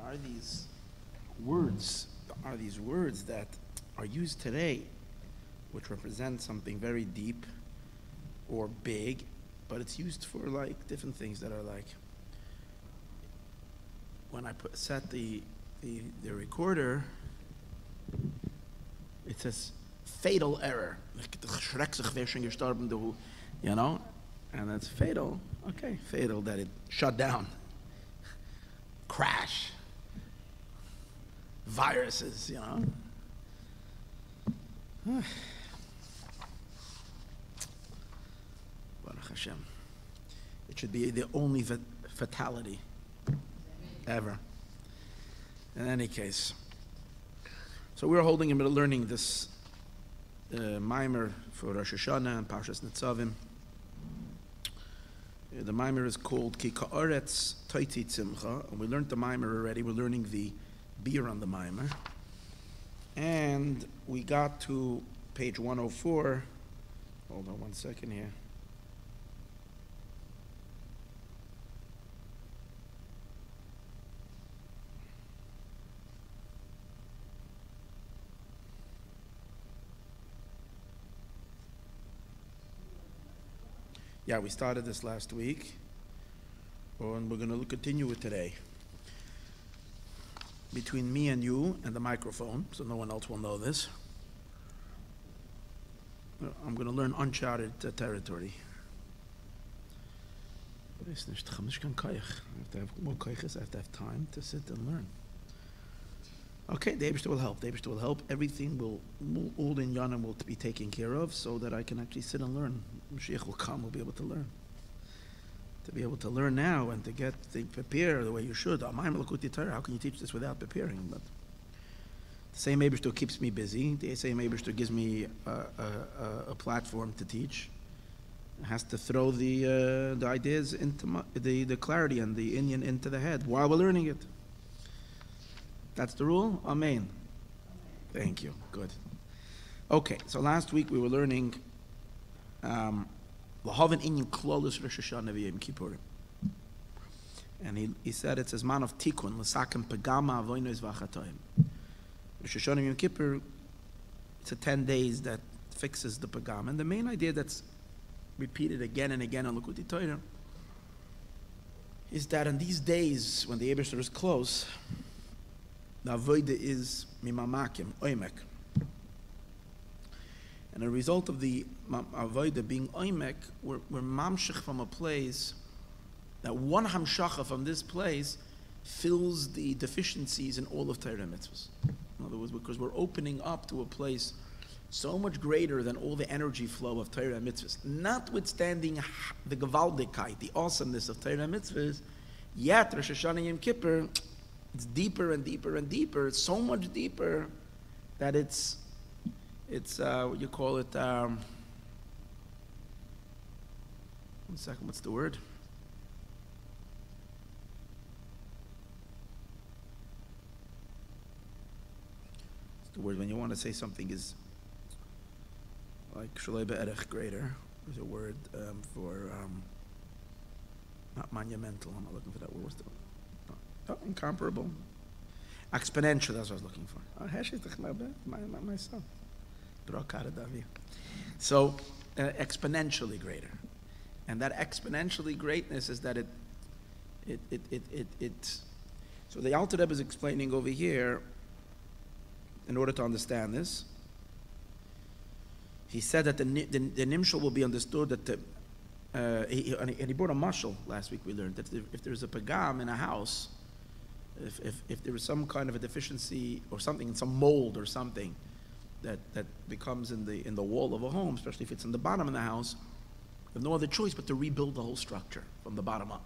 are these words that are used today, which represent something very deep or big, but it's used for like different things that are like, when I set the recorder, it says fatal error. You know? And that's fatal. Okay, fatal that it shut down. Crash. Viruses, you know? Baruch Hashem. It should be the only fatality ever. In any case. So we're holding him learning this mimer for Rosh Hashanah and Parshas Nitzavim. The mimer is called Ki Ka'aretz Totzi Tzimcha, and we learned the mimer already. We're learning the Biur on the mimer. And we got to page 104. Hold on one second here. Yeah, we started this last week, and we're going to continue with today. Between me and you and the microphone, so no one else will know this, I'm going to learn uncharted territory. I have to have time to sit and learn. Okay, the Eibishter will help. The Eibishter will help. Everything will, all in Yana will be taken care of so that I can actually sit and learn. Mashiach will come, we'll be able to learn. To be able to learn now and to prepare the way you should. How can you teach this without preparing? But the same Eibishter keeps me busy. The same Eibishter gives me a platform to teach. It has to throw the ideas into the clarity and the Inyan into the head while we're learning it. That's the rule? Amen. Thank you. Good. Okay, so last week we were learning L'haven Inyan Klolus Rosh Hashanah v'Yom Kippurim. And he said it's a man of tikkun, l'sakem pagama avonos v'achatoim. Rosh Hashanah Yom Kippur, it's a 10 days that fixes the pagama. And the main idea that's repeated again and again on Likutei Torah is that in these days when the Eibishter is close, the avodah is mimamakim, oimek. And a result of the avodah being oimek, we're mamshich from a place that one hamshacha from this place fills the deficiencies in all of Torah mitzvahs. In other words, because we're opening up to a place so much greater than all the energy flow of Torah mitzvahs. Notwithstanding the gewaldigkeit, the awesomeness of Torah mitzvahs, yet Rosh Hashanah Yom Kippur, it's deeper and deeper and deeper. It's so much deeper that it's what you call it, one second, what's the word? It's the word when you want to say something is like Shalei Be'erech, greater. There's a word for, not monumental, I'm not looking for that word. What's the word? Incomparable. Exponential, that's what I was looking for. Myself. So, exponentially greater. And that exponentially greatness is that so the Alter Rebbe is explaining over here, in order to understand this, he said that the nimshal will be understood that and he brought a mashal last week. We learned that if there's a pagam in a house, if there is some kind of a deficiency or something, some mold or something that becomes in the wall of a home, especially if it's in the bottom of the house, you have no other choice but to rebuild the whole structure from the bottom up.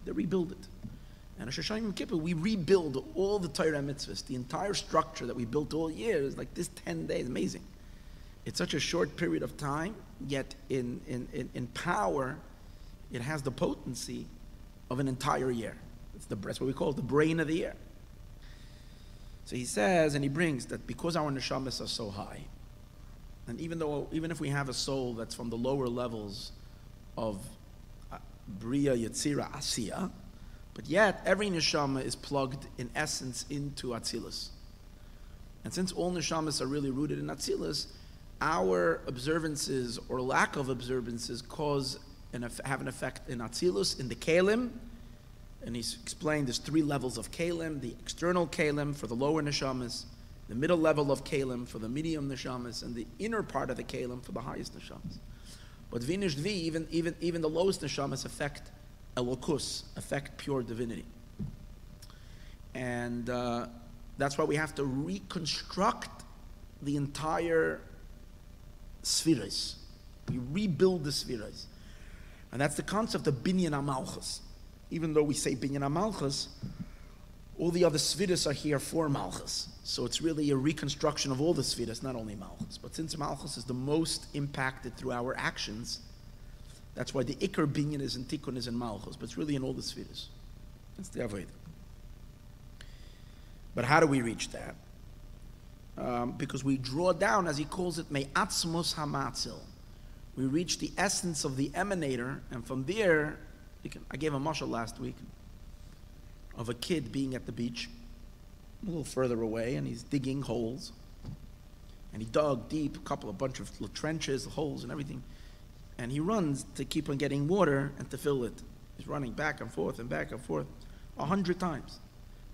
They rebuild it. And Rosh Hashanah Yom Kippur, we rebuild all the Torah mitzvahs, the entire structure that we built all year is like this 10 days, amazing. It's such a short period of time, yet in power, it has the potency of an entire year. That's what we call the brain of the year. So he says, and he brings that because our neshamas are so high, and even if we have a soul that's from the lower levels of Bria, Yetzira, Asiya, But yet, every neshama is plugged in essence into Atzilus. And since all neshamas are really rooted in Atzilus, our observances or lack of observances have an effect in Atzilus, in the Kalim. And he's explained there's 3 levels of Kalim: the external Kalim for the lower neshamas, the middle level of Kalim for the medium neshamas, and the inner part of the Kalim for the highest neshamas. But even the lowest neshamas affect elokus, affect pure divinity. And that's why we have to reconstruct the entire spheres. We rebuild the spheres. And that's the concept of binyan ha-malchus. Even though we say binyan ha-malchus, all the other spheres are here for malchus. So it's really a reconstruction of all the spheres, not only malchus. But since malchus is the most impacted through our actions, that's why the ikar binyan is in tikkun, is in malchus. But it's really in all the spheres. That's the avodah. But how do we reach that? Because we draw down, as he calls it, me'atzmos hamatzil. We reach the essence of the emanator, and from there, I gave a mashal last week of a kid being at the beach, a little further away, and he's digging holes. And he dug deep, a bunch of trenches, holes and everything. And he runs to keep on getting water and to fill it. He's running back and forth 100 times.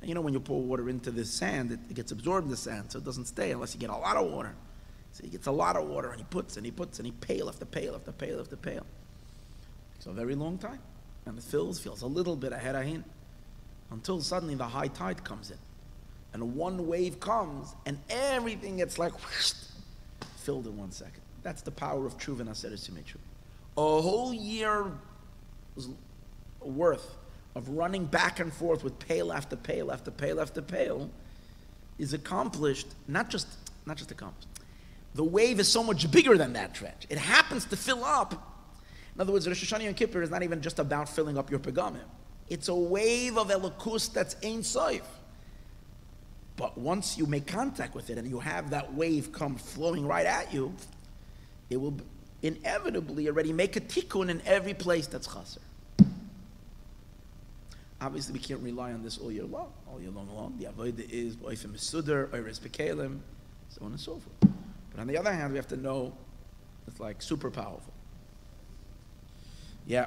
And you know when you pour water into this sand, it gets absorbed in the sand, so it doesn't stay unless you get a lot of water. So he gets a lot of water, and he puts, and he pail after pail after pail after pail. It's a very long time. And it feels a little bit ahead of him, until suddenly the high tide comes in. And one wave comes, and everything gets like whoosh, filled in 1 second. That's the power of tshuva and aseret symmetry. A whole year worth of running back and forth with pail after pail after pail after pail is accomplished, not just accomplished. The wave is so much bigger than that trench. It happens to fill up. In other words, Rosh Hashanah and Kippur is not even just about filling up your pegamim. It's a wave of elokus that's ein soif. But once you make contact with it and you have that wave come flowing right at you, it will inevitably already make a tikkun in every place that's chaser. Obviously, we can't rely on this all year long. The avodah is b'oifim mesudar, oiris b'kelim, so on and so forth. But on the other hand, we have to know it's like super powerful. Yeah.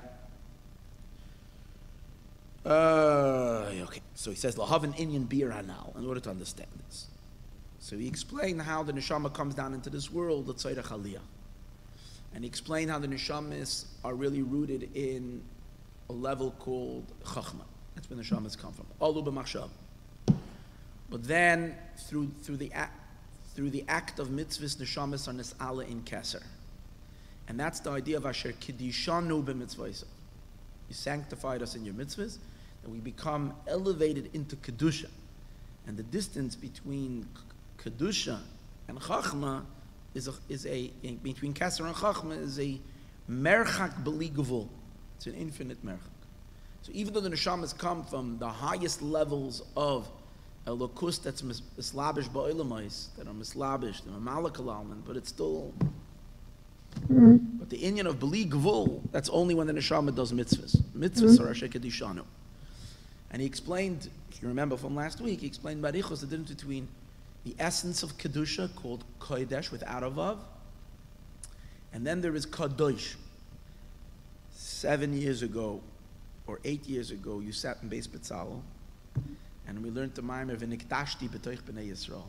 Okay. So he says lahavan inyan biur hanal in order to understand this. So he explained how the neshama comes down into this world, the tzorech aliyah, and he explained how the neshamas are really rooted in a level called chachma. That's where the neshamas come from. Alu b'machshav. But then through the act of mitzvahs, neshamas are nis'ala in keser. And that's the idea of asher kiddishanu b'mitzvahs. You sanctified us in your mitzvahs, and we become elevated into kedusha. And the distance between kedusha and chachma between keser and chachma is a merchak b'li gevul. It's an infinite merchak. So even though the neshamas come from the highest levels of elokus that's mislabish ba'olamais, that are mislabish, that are malakal alman, but it's still. But the inyan of b'li gvul, that's only when the neshama does mitzvahs. Mitzvahs are asher kedishanu. And he explained, if you remember from last week, he explained barichos the difference between the essence of kedusha called kodesh without a vav, and then there is kadosh. 7 years ago, or 8 years ago, you sat in Beis Betzalel, and we learned the Maayon v'niktashti b'toich b'nei Yisroel,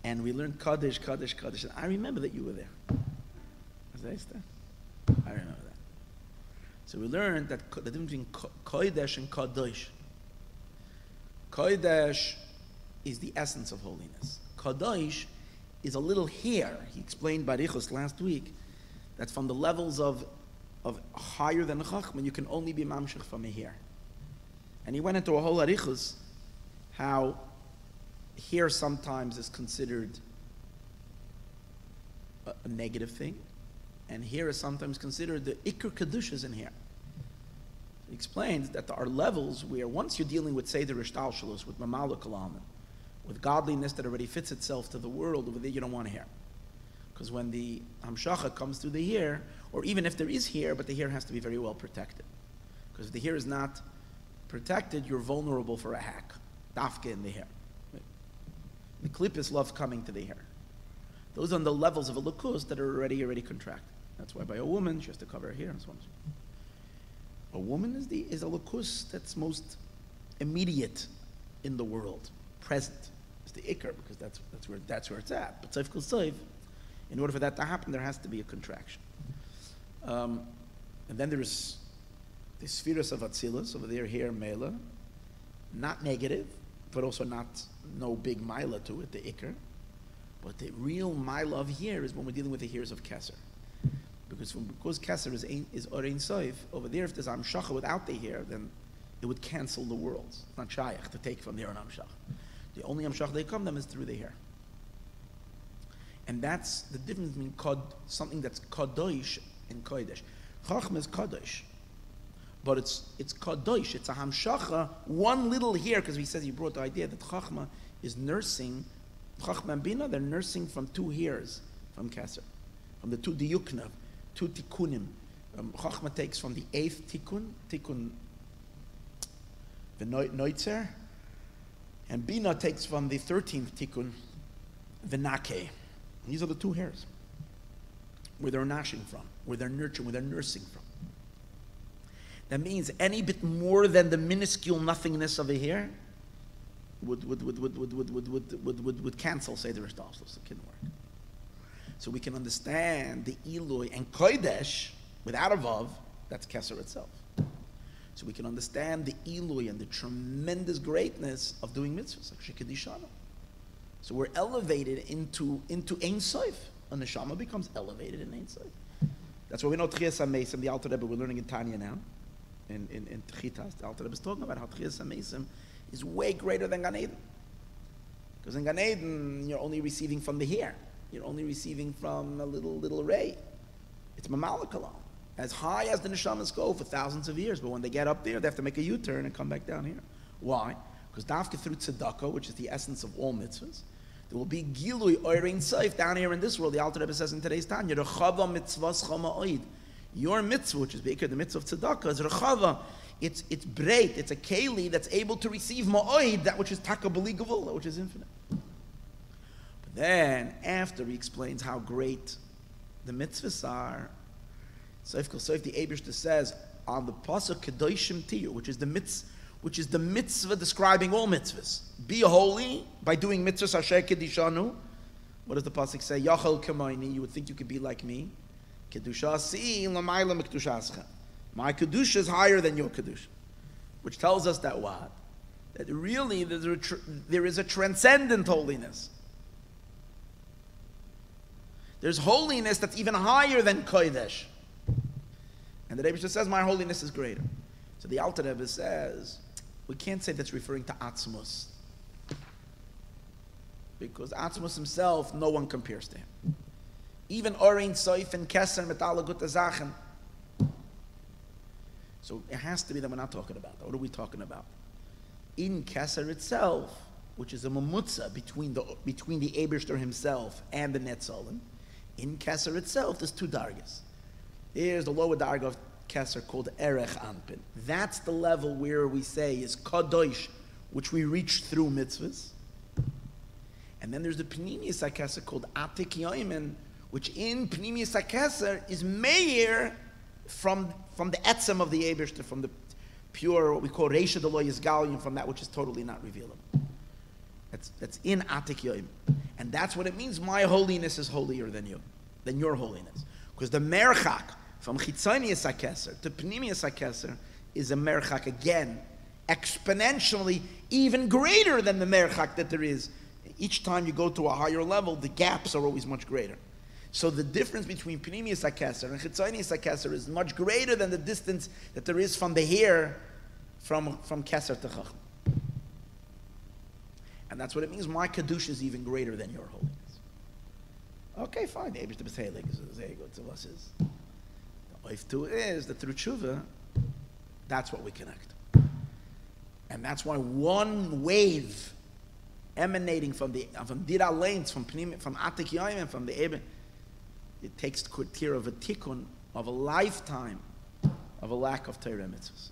and we learned Kadosh, Kadosh, Kadosh. And I remember that you were there. I remember that. So we learned that the difference between Kodesh and Kadosh. Kodesh is the essence of holiness. Kadosh is a little hair. He explained Barichos last week that from the levels of higher than Chachma, you can only be mamshech from a hair. And he went into a whole Arichos how hair sometimes is considered a negative thing, and hair is sometimes considered the Iker Kedushas in hair. He explains that there are levels where once you're dealing with Seder Ishtalshalos, with Mamala Kalaman, with godliness that already fits itself to the world, over there you don't want hair. Because when the Hamshacha comes through the hair, or even if there is hair, but the hair has to be very well protected. Because if the hair is not protected, you're vulnerable for a hack. Dafka in the hair. The klippus loves coming to the hair. Those are on the levels of a lukus that are already contracted. That's why by a woman, she has to cover her hair and so on. A woman is a lukus that's most immediate in the world, present. It's the ikar, because that's where it's at. But tzayf kol tzayf, in order for that to happen, there has to be a contraction. And then there's the spheres of Atzilus, over there, here, Mela, not negative, but also no big Mila to it, the Iker. But the real Mila of here is when we're dealing with the hairs of Kesser. Because Kesser is Orein Soif, over there, if there's Amshacha without the hair, then it would cancel the worlds. It's not Shayach to take from there an Amshach. The only Amshach they come them is through the hair. And that's the difference between something that's Kadosh and Kodesh. Chachma is Kadosh. But it's Kadosh, it's a Hamshacha, one little hair, because he says he brought the idea that Chachma is nursing, Chachma and Bina, they're nursing from two hairs from Kesser, from the two diyuknav, two tikkunim. Chachma takes from the 8th tikkun, the noitzer, and Bina takes from the 13th tikkun, the nake. These are the two hairs where they're nashing from, where they're nurturing, where they're nursing from. That means any bit more than the minuscule nothingness of a hair would cancel Seder Shtalshlus. It couldn't work. So we can understand the Eloi and Kodesh without a Vav, that's Kesser itself. So we can understand the Eloi and the tremendous greatness of doing mitzvahs, like Shekadishana. So we're elevated into Ein Sof. A neshama becomes elevated in Ein Sof. That's why we know Tchias HaMesim, the Alter Rebbe, we're learning in Tanya now, in Tchitas. The Alter Rebbe is talking about how Tchias HaMesim is way greater than Gan Eden. Because in Gan Eden, you're only receiving from the hair. You're only receiving from a little ray. It's Mamalakalam. As high as the neshamas go for thousands of years, but when they get up there, they have to make a U-turn and come back down here. Why? Because dafka through tzedakah, which is the essence of all mitzvahs, there will be gilui oirein seif down here in this world. The Alter Rebbe says in today's Tanya, rechava mitzvahs chama oid. Your mitzvah, which is the mitzvah of tzedakah, is rechava. It's breit. It's a keli that's able to receive ma'oid, that which is takabali gavul, that which is infinite. But then, after he explains how great the mitzvahs are, Seif Kol Seif, the Eibishter says on the pasuk Kedoshim Tiyu, which is the mitzvah describing all mitzvahs. Be holy by doing mitzvahs Asher Kedishanu. What does the pasuk say? Yachal Kamayni. You would think you could be like me. Kedusha Si Lamayla Mekdushascha. My kedusha is higher than your kedusha, which tells us that what? That really there is a transcendent holiness. There's holiness that's even higher than Kodesh. And the Rebbe says, my holiness is greater. So the Alter Rebbe says, we can't say that's referring to Atzmus. Because Atzmus himself, no one compares to him. Even Orein Soif and Kesser Metala Gutta Zachen. So it has to be that we're not talking about that. What are we talking about? In Kesser itself, which is a mamutza between the Eibishter himself and the Netzolim, in Kesser itself, there's two dargas. Here's the lower darga of Kesser called Erech Anpin. That's the level where we say is Kadosh, which we reach through mitzvahs. And then there's the Pnimius HaKesser called Atik Yoimen, which in Pnimius HaKesser is Meir from the Etzem of the Eibishter, from the pure, what we call Reisha Deloy Yisgalion, from that which is totally not revealable. That's in Atik Yoimen. And that's what it means, my holiness is holier than your holiness. Because the Merchak, from Chitzonius HaKesser to Pnimius HaKesser, is a Merchak again, exponentially even greater than the Merchak that there is. Each time you go to a higher level, the gaps are always much greater. So the difference between Pnimius HaKesser and Chitzonius HaKesser is much greater than the distance that there is from the hair from Kesser to Chacham. And that's what it means, my Kedusha is even greater than your holiness. Okay, fine. The Eibishter B'Teilig is. The Oif too is that through tshuva, that's what we connect, and that's why one wave emanating from Dira lanes, from Atik Yaim, and from the Eibishter, it takes care of a tikkun of a lifetime of a lack of Torah mitzvahs.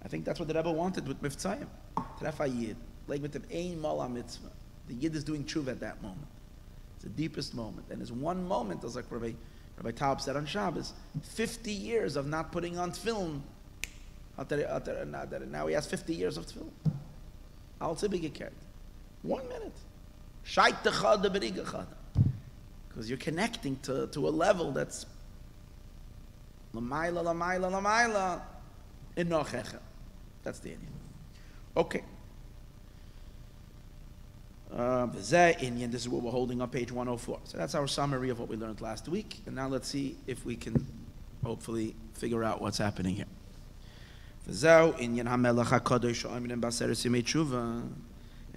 I think that's what the Rebbe wanted with Mivtzayim. Trefa Yid. Like with the Ein Mala Mitzvah. The Yid is doing tshuva at that moment. It's the deepest moment. And there's one moment, as like Rabbi Taub said on Shabbos, 50 years of not putting on tefillin. Now he has 50 years of tefillin. Al Tzibig gekert. 1 minute. Shait techada berigachada. Because you're connecting to a level that's Lamaila, Lamaila, Lamaila in Nochecha. That's the idea. Okay. This is what we're holding on page 104. So that's our summary of what we learned last week. And now let's see if we can hopefully figure out what's happening here. And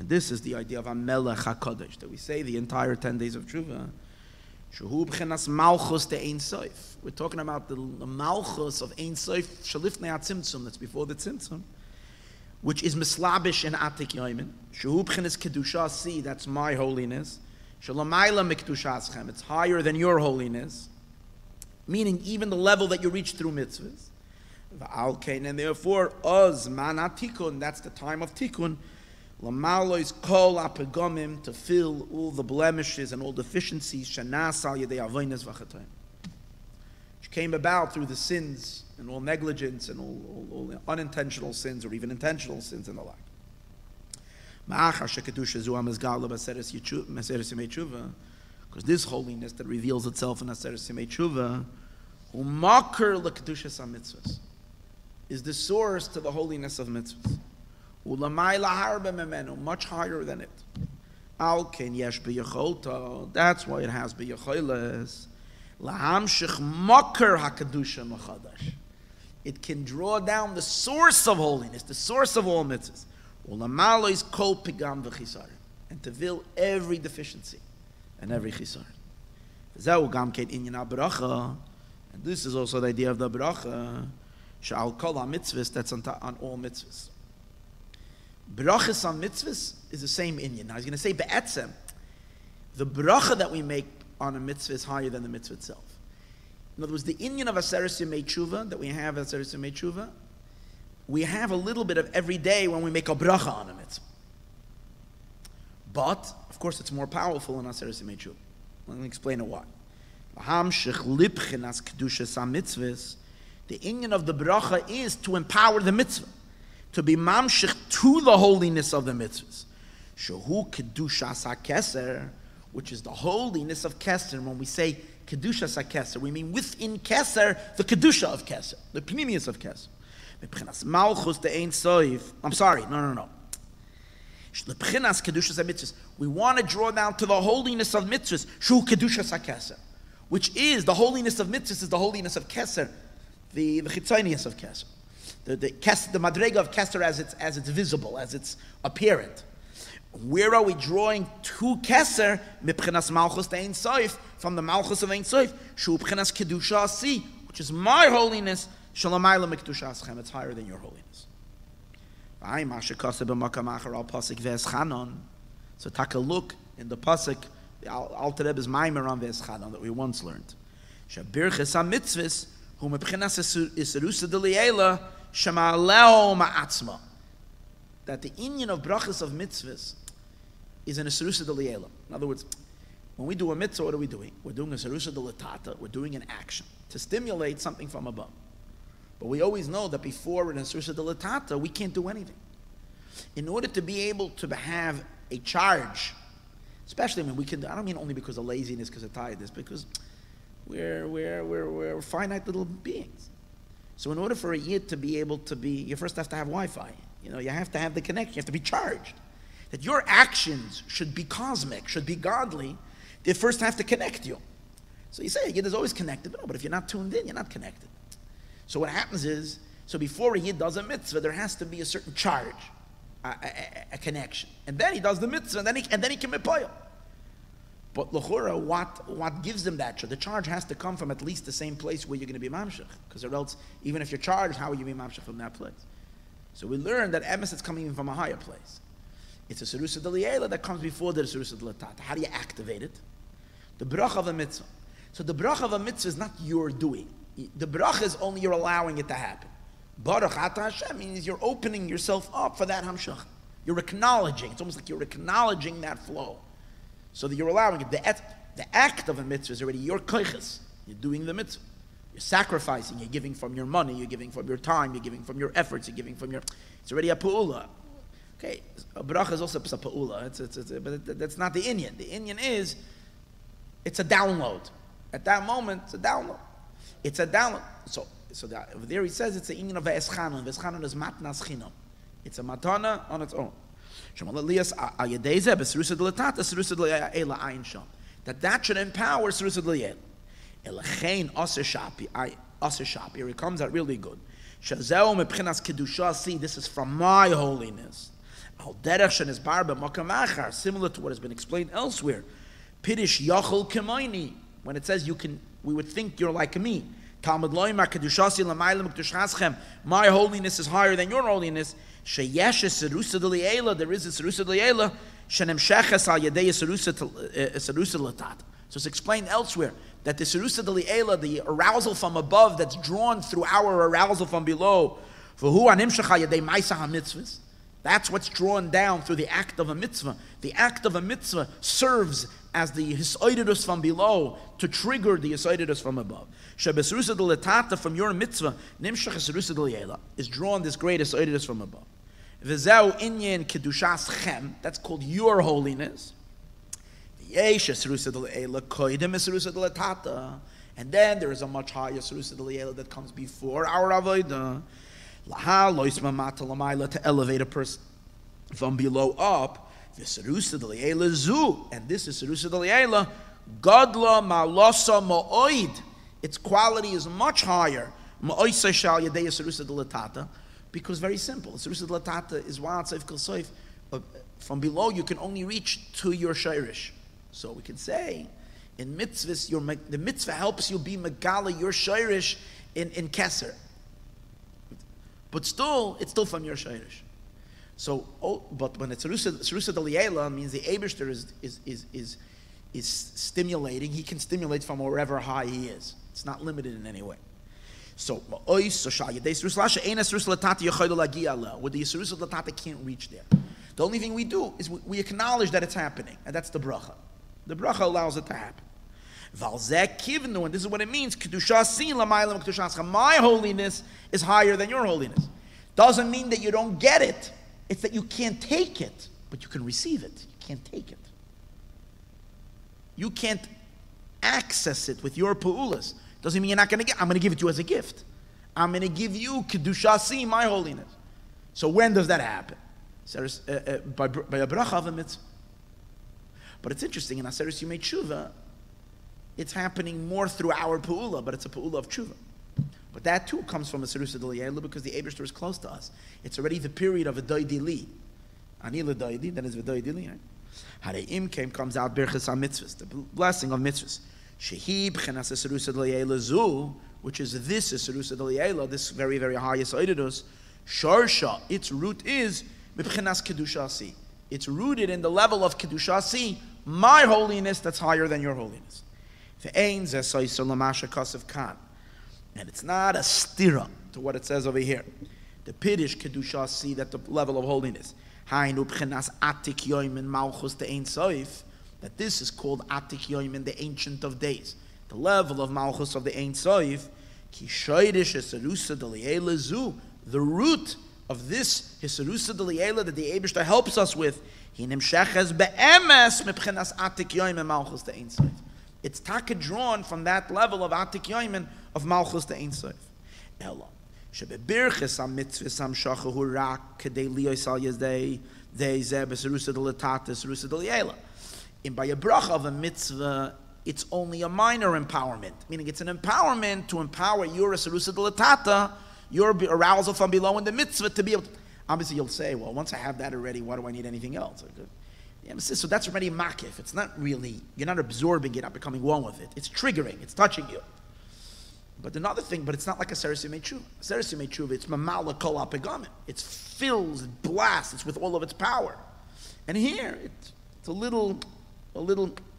this is the idea of a Melech HaKadosh, that we say the entire 10 days of Tshuva. We're talking about the Malchus of Ein Sof Shalifnei HaTzimtzum, that's before the Tzimtzum, which is Mislabish and Atik Yoimin. Shehu b'chenas Kedusha Si, that's my holiness. Shalamayla Mikdushazchem, it's higher than your holiness. Meaning even the level that you reach through mitzvahs. And therefore, Oz Mana Tikun, that's the time of Tikun. Lamalois kol apegomim, to fill all the blemishes and all deficiencies, shanas al yedei avonos v'chatayim, which came about through the sins and all negligence and all unintentional sins or even intentional sins and the like. Because this holiness that reveals itself in Aseres Yemei Tshuva, umakar l'kedushas hamitzvos, is the source to the holiness of mitzvahs. Much higher than it. That's why it has biyacholes. It can draw down the source of holiness, the source of all mitzvahs, and to fill every deficiency and every chisar. And this is also the idea of the bracha, that's on all mitzvahs. Brachas on mitzvahs is the same inyan. I was going to say be'etzem, the bracha that we make on a mitzvah is higher than the mitzvah itself. In other words, the inyan of Aseres Yemei Tshuva that we have Aseres Yemei Tshuva, we have a little bit of every day when we make a bracha on a mitzvah. But of course, it's more powerful in Aseres Yemei Tshuva. Let me explain it why. The inyan of the bracha is to empower the mitzvah, to be mamshich to the holiness of the mitzvahs. Shehu kedushas hakeser, which is the holiness of keser. When we say kedushas hakeser, we mean within keser the kedusha of keser, the pnimius of keser. Mepchinas malchus de ein soif. I'm sorry, no. Lepchinas kedushas hamitzvahs. We want to draw down to the holiness of mitzvahs. Shehu kedushas hakeser, which is the holiness of mitzvahs, is the holiness of keser, the chitzonius of keser. The madrega of Keser as it's visible, as it's apparent. Where are we drawing to Keser? Mipchenas Malchus Ein Soif, from the Malchus of Ein Soif, Shu Pchenas Kedusha Si, which is my holiness. Shalamayla Mikdushazchem, it's higher than your holiness. So take a look in the pasuk, the Alter Rebbe's Maimer on Veschanon that we once learned. Shabirches HaMitzvahs Hu Mipchenas Isrusa D'Liela Shema Leo Ma'atzma, that the inyan of brachas of mitzvahs is an Isrusa D'Liela. In other words, when we do a mitzvah, what are we doing? We're doing a Isrusa D'Latata. We're doing an action to stimulate something from above. But we always know that before an Isrusa D'Latata, we can't do anything. In order to be able to have a charge, especially when we can, I don't mean only because of laziness, because of tiredness, because we're finite little beings. So in order for a yid to be able to be, you first have to have Wi-Fi. You have to have the connection. You have to be charged. That your actions should be cosmic, should be godly. They first have to connect you. So you say a yid is always connected, but if you're not tuned in, you're not connected. So what happens is, so before a yid does a mitzvah, there has to be a certain charge, a connection, and then he does the mitzvah, and then he can be poyel. But l'chura, what gives them that charge? The charge has to come from at least the same place where you're going to be mamshech, because or else, even if you're charged, how will you be mamshech from that place? So we learn that emes is coming from a higher place. It's a serusa d'liela that comes before the serusa d'latata. How do you activate it? The bracha of a mitzvah. So the bracha of a mitzvah is not your doing. The bracha is only you're allowing it to happen. Baruch Ata Hashem means you're opening yourself up for that hamshach. You're acknowledging. It's almost like you're acknowledging that flow. So that you're allowing it. The act of a mitzvah is already your koiches. You're doing the mitzvah. You're sacrificing. You're giving from your money. You're giving from your time. You're giving from your efforts. You're giving from your... It's already a pu'ula. Okay, a bracha is also a pu'ula. But that's not the inyan. The inyan is, it's a download. At that moment, it's a download. It's a download. So there he says it's the inyan of ve'eschanun. Ve'eschanun is matnas chinam. It's a matana on its own. That should empower Sirusad L'Yel. Elachein Aser Shapi. Here it comes out really good. Shazeu mepchinas kedusha. See, this is from my holiness. Al derech shenes bar b'makam achar, similar to what has been explained elsewhere. Pidish yachol k'mayni. When it says we would think you're like me. Talmud loymar kedushasi l'maylam kedushchaschem. My holiness is higher than your holiness. Sheyesh Sirusad L'Yel. There is a Sirusad L'Yel. Shenemsheches al yedei Sirusad L'Tat. So it's explained elsewhere that the Sirusad L'Yel, the arousal from above that's drawn through our arousal from below, that's what's drawn down through the act of a mitzvah. The act of a mitzvah serves as the hisoidus from below to trigger the hisoidus from above. Shebesirusad L'Tata, from your mitzvah, nimshach Sirusad L'Yel, is drawn this great hisoidus from above. V'zeu inyan kedushas chem, that's called your holiness. And then there is a much higher Sirusad L'Yel that comes before our avodah. To elevate a person from below up. And this is Sirusad L'Yel. Gadla ma'losa ma'oid. Its quality is much higher. Because very simple. Sirusad L'Tata is wa'atzav kol soif. From below you can only reach to your shirish. So we can say, in mitzvahs, the mitzvah helps you be megala your shirish in keser. But still, it's still from your shirish. So, but when it's Sirusad L'Yel, means the Eibishter is stimulating. He can stimulate from wherever high he is. It's not limited in any way. So, with the Yisroel L'Tata can't reach there. The only thing we do is we acknowledge that it's happening, and that's the bracha. The bracha allows it to happen. And this is what it means. My holiness is higher than your holiness. Doesn't mean that you don't get it. It's that you can't take it, but you can receive it. You can't take it. You can't access it with your pu'ulas. Doesn't mean you're not going to get it. I'm going to give it to you as a gift. I'm going to give you kedushasi, my holiness. So when does that happen? By a bracha of a mitzvah. But it's interesting, in Aseres Yomei Tshuva, it's happening more through our pu'ula, but it's a pu'ula of tshuva. But that too comes from a Sirusad L'Yel because the Eibishter is close to us. It's already the period of a doidi li. Ani l'doidi, then it's a doidi li, right? Hareim comes out Birchas HaMitzvahs, the blessing of mitzvahs. Shehi b'chenas Sirusad L'Yel zu, which is this Sirusad L'Yel, this very, very high Yisodidus. Sharsha, its root is b'chenas kedushasi. It's rooted in the level of kedushasi, my holiness that's higher than your holiness. And it's not a stira to what it says over here. The Piddish kedushasi, that the level of holiness. That this is called Atik Yoim, the Ancient of Days. The level of Malchus of the Ein Soif. The root of this Hisarusad L'Yel that the Eibishter helps us with, it's taka drawn from that level of Atik Yoimen of Malchus the Ein Sof. Ella. Shebebirches HaMitzvahs HaMshacha Hu Rak Kedei Liyos Al Yezdei Dei Zeh B'Sirusad L'Tata Sirusad L'Yel. And by a bracha of a mitzvah, it's only a minor empowerment. Meaning it's an empowerment to empower your Sirusad L'Tata, your arousal from below in the mitzvah to be able to... Obviously you'll say, well, once I have that already, why do I need anything else? So that's already makif. It's not really, you're not absorbing it, not becoming one with it. It's triggering, it's touching you. But another thing, but it's not like a Aseres Yomei Tshuva. Aseres Yomei Tshuva, it's mamala kol hapegamim. It fills, it blasts, it's with all of its power. And here, it's a little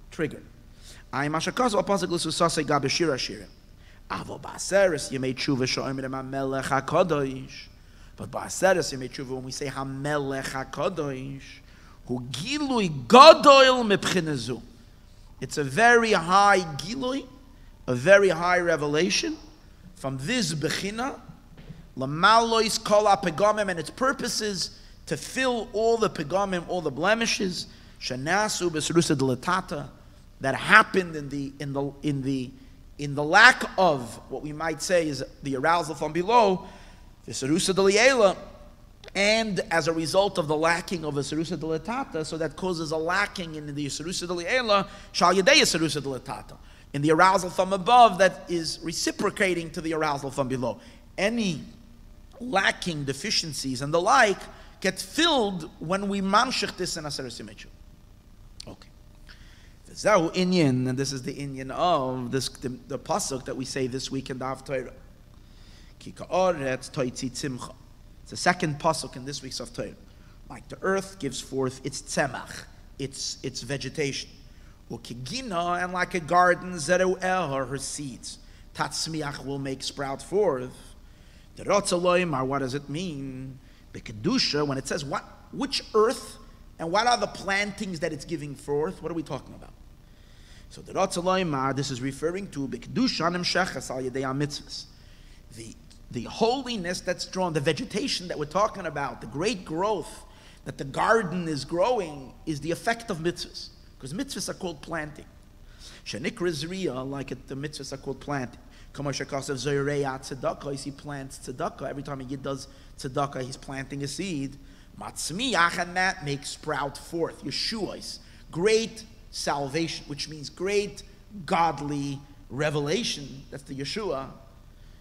trigger. Avo ba'aseres yemei tshuva she'omer hamelech hakadosh. But ba'aseres yemei tshuva, when we say hamelech hakadosh, hu gilui gadol mebchinezu. It's a very high gilui, a very high revelation from this bechina, lamalois kol ha'pegamim, and its purpose is to fill all the pegamim, all the blemishes, shenasu b'serusa delatata, that happened in the lack of what we might say is the arousal from below, the serusa deliela, and as a result of the lacking of the serusa delatata, so that causes a lacking in the serusa deliela, shal yedei serusa delatata, in the arousal from above that is reciprocating to the arousal from below. Any lacking deficiencies and the like get filled when we mamshich this in Aseret Simechu. Okay. Zahu inyan, and this is the inyan of this, the pasuk that we say this week in the Haftarah. Ki ka'oretz Totzi Tzimcha. It's the second pasuk in this week's Haftarah. Like the earth gives forth its tzemach, its vegetation. Ukigina, and like a garden, zeru her seeds. Tatzmiach will make sprout forth. The Rotzaloim, what does it mean? The Kedusha, when it says which earth and what are the plantings that it's giving forth, what are we talking about? So the Rotzaloim, this is referring to Kedusha Nemshechas al Yedei HaMitzvahs. The holiness that's drawn, the vegetation that we're talking about, the great growth that the garden is growing is the effect of mitzvahs. Because mitzvahs are called planting. Shenikra Zriya, like the mitzvahs are called planting. He plants tzedakah. Every time he does tzedakah, he's planting a seed. Matzmiach, and that makes sprout forth. Yeshua's great salvation, which means great godly revelation. That's the Yeshua.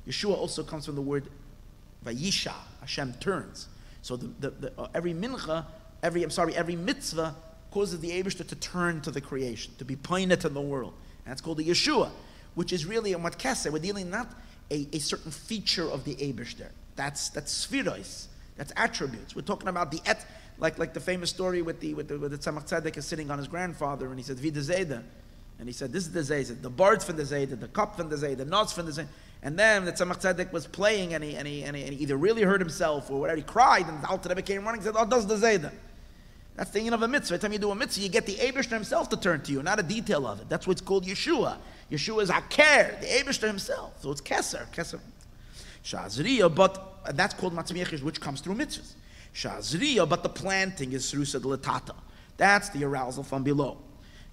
Yeshua also comes from the word Vayisha. Hashem turns. So every mincha, every mitzvah causes the Eibishter to turn to the creation, to be pointed to the world. And that's called the Yeshua, which is really a matkese. We're dealing not a certain feature of the Eibishter. That's spherois. That's attributes. We're talking about the like the famous story with the Tzemach Tzedek is sitting on his grandfather, and he said, "Wie de Zayda," and he said, "This is the Zayda, the bird from the Zayda, the cup from the Zayda, the nuts from the Zayda." And then the Tzemach Tzedek was playing, and he either really hurt himself or whatever. He cried, and the Alter Rebbe came running and said, "Oh, that's the Zayda." That's the end of a mitzvah. Every time you do a mitzvah, you get the Eibishter himself to turn to you, not a detail of it. That's what's called Yeshua. Yeshua is Haker, the Eibishter himself. So it's Keser. Shazriya, and that's called Matzmiach, which comes through mitzvahs. Shazriya, but the planting is Serusa Delatata. That's the arousal from below.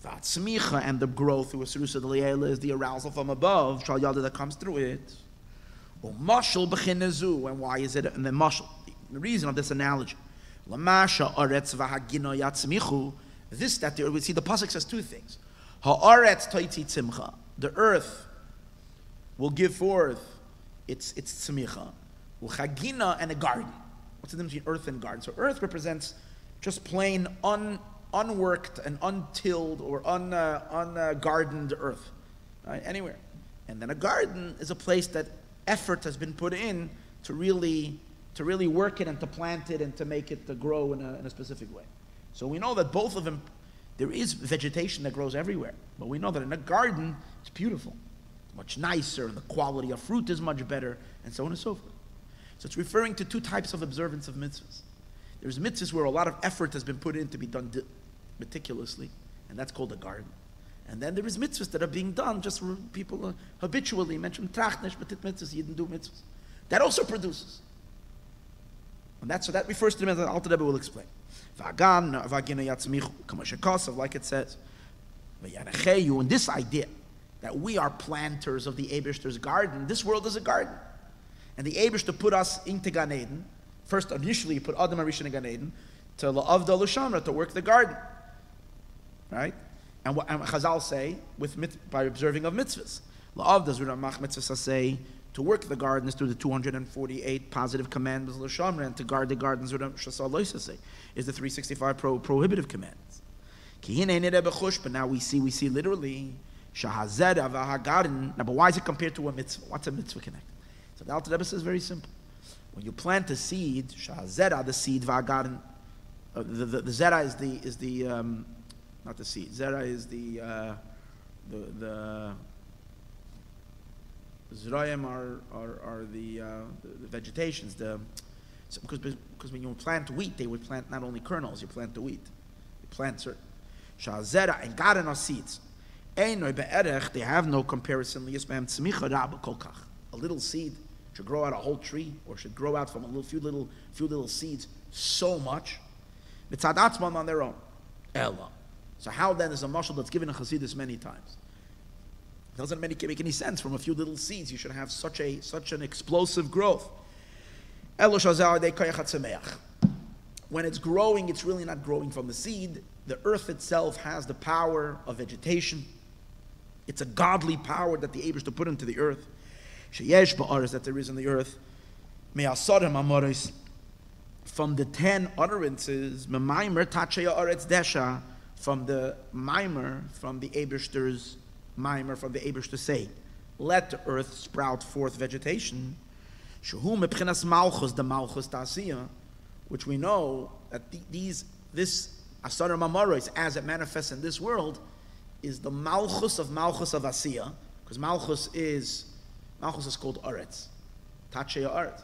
Tzmicha, and the growth through a Serusa Delayela is the arousal from above. Shal Yada, that comes through it. Mashal Bechinezu, and why is it? And then Mashal, the reason of this analogy. Lamasha Aretz Vahagino Yatzmichu. This, that we see the pasuk says two things. Haaretz Totzi Tzimcha. The earth will give forth its tzmicha. Uchagina, and a garden. What's the difference between earth and garden? So earth represents just plain unworked and untilled or ungardened earth, right? Anywhere. And then a garden is a place that effort has been put in to really work it and to plant it and to make it to grow in a specific way. So we know that both of them, there is vegetation that grows everywhere. But we know that in a garden, it's beautiful, much nicer, and the quality of fruit is much better, and so on and so forth. So it's referring to two types of observance of mitzvahs. There's mitzvahs where a lot of effort has been put in to be done meticulously, and that's called a garden. And then there is mitzvahs that are being done just for people habitually mention trachnish, but mitzvahs, you didn't do mitzvahs. That also produces. And so that refers to them as the Alter Rebbe will explain. Like it says, and this idea that we are planters of the Eibishter's garden, this world is a garden. And the Eibishter put us into Gan Eden. First, initially, he put Adam Arishon in Gan Eden to La'avda L'Shamra, to work the garden. Right? And Chazal say, by observing of mitzvahs. La'avda Zurah mitzvahs say, to work the garden is through the 248 positive commandments of L'Shamra, and to guard the gardens is the 365 prohibitive commandments. But now we see literally, Shahazera v'hagarden. Now, but why is it compared to a mitzvah? What's a mitzvah connected? So the Alter Rebbe says very simple. When you plant a seed, Shahazera, the seed, v'hagarden, the zera is the not the seed. Zera is the Zrayim are the vegetations. Because when you plant wheat, they would plant not only kernels, you plant the wheat. You plant certain. Shazera and garden are seeds. They have no comparison. A little seed should grow out a whole tree, or should grow out from a few little seeds so much. On their own. Ella. So how then is a mashal that's given in Chassidus many times? It doesn't make any sense. From a few little seeds, you should have such an explosive growth. When it's growing, it's really not growing from the seed. The earth itself has the power of vegetation. It's a godly power that the Eibishter put into the earth. That there is in the earth. From the 10 utterances, from the mimer, from the Eibishter's mimer, from the Eibishter say, let the earth sprout forth vegetation. The malchus ta'asiyah, which we know that this asar mamoros, as it manifests in this world, is the malchus of asiyah, because malchus is called aretz, tachya aretz,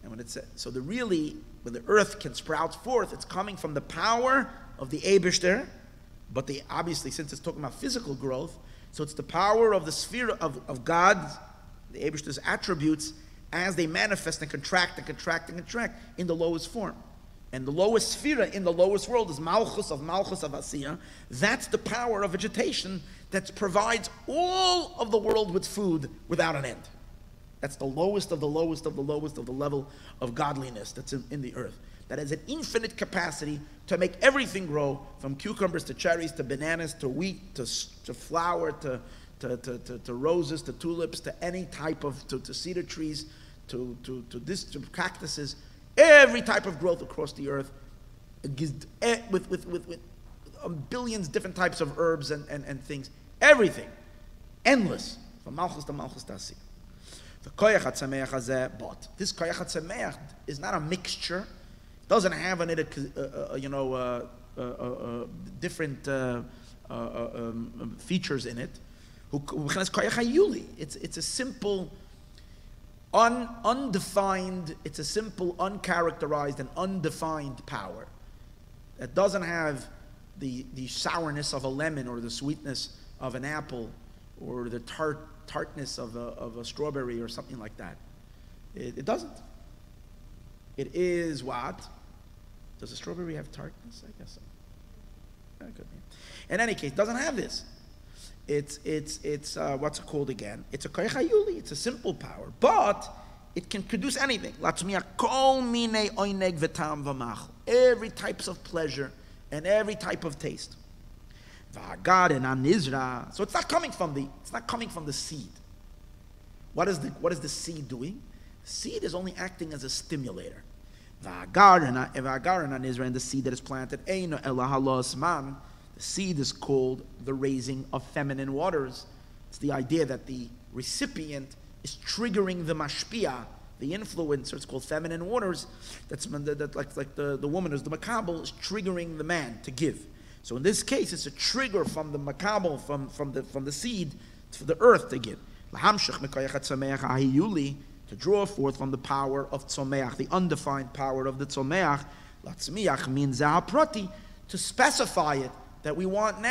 and when it's so when the earth can sprout forth, it's coming from the power of the Eibishter, but obviously since it's talking about physical growth, so it's the power of the sphere of God, the Eibishter's attributes, as they manifest and contract in the lowest form. And the lowest sphere in the lowest world is malchus of asiyah. That's the power of vegetation that provides all of the world with food without an end. That's the lowest of the lowest of the lowest of the level of godliness that's in the earth. That has an infinite capacity to make everything grow, from cucumbers to cherries to bananas to wheat to flour to roses to tulips to any type of to cedar trees to cactuses. Every type of growth across the earth, with billions different types of herbs and things. Everything, endless, from malchus to asiyah. The koyach hatzameach hazeh, but this koyach hatzameach is not a mixture. It doesn't have in it different features in it. It's a simple, undefined. It's a simple, uncharacterized, and undefined power that doesn't have the sourness of a lemon, or the sweetness of an apple, or the tartness of a strawberry, or something like that. It doesn't. It is what? Does a strawberry have tartness? I guess so. That could be. In any case, it doesn't have this. It's what's it called again? It's a koyach hayuli. It's a simple power, but it can produce anything. Every types of pleasure and every type of taste. So it's not coming from the seed. What is the seed doing? The seed is only acting as a stimulator. And the seed that is planted, the seed is called the raising of feminine waters. It's the idea that the recipient is triggering the mashpia, the influencer. It's called feminine waters. That's like the woman who's the makabel is triggering the man to give. So in this case, it's a trigger from the makabel, from the seed for the earth to give. To draw forth from the power of tzomeach, the undefined power of the tzomeach. Latzmiach means prati, to specify it, that we want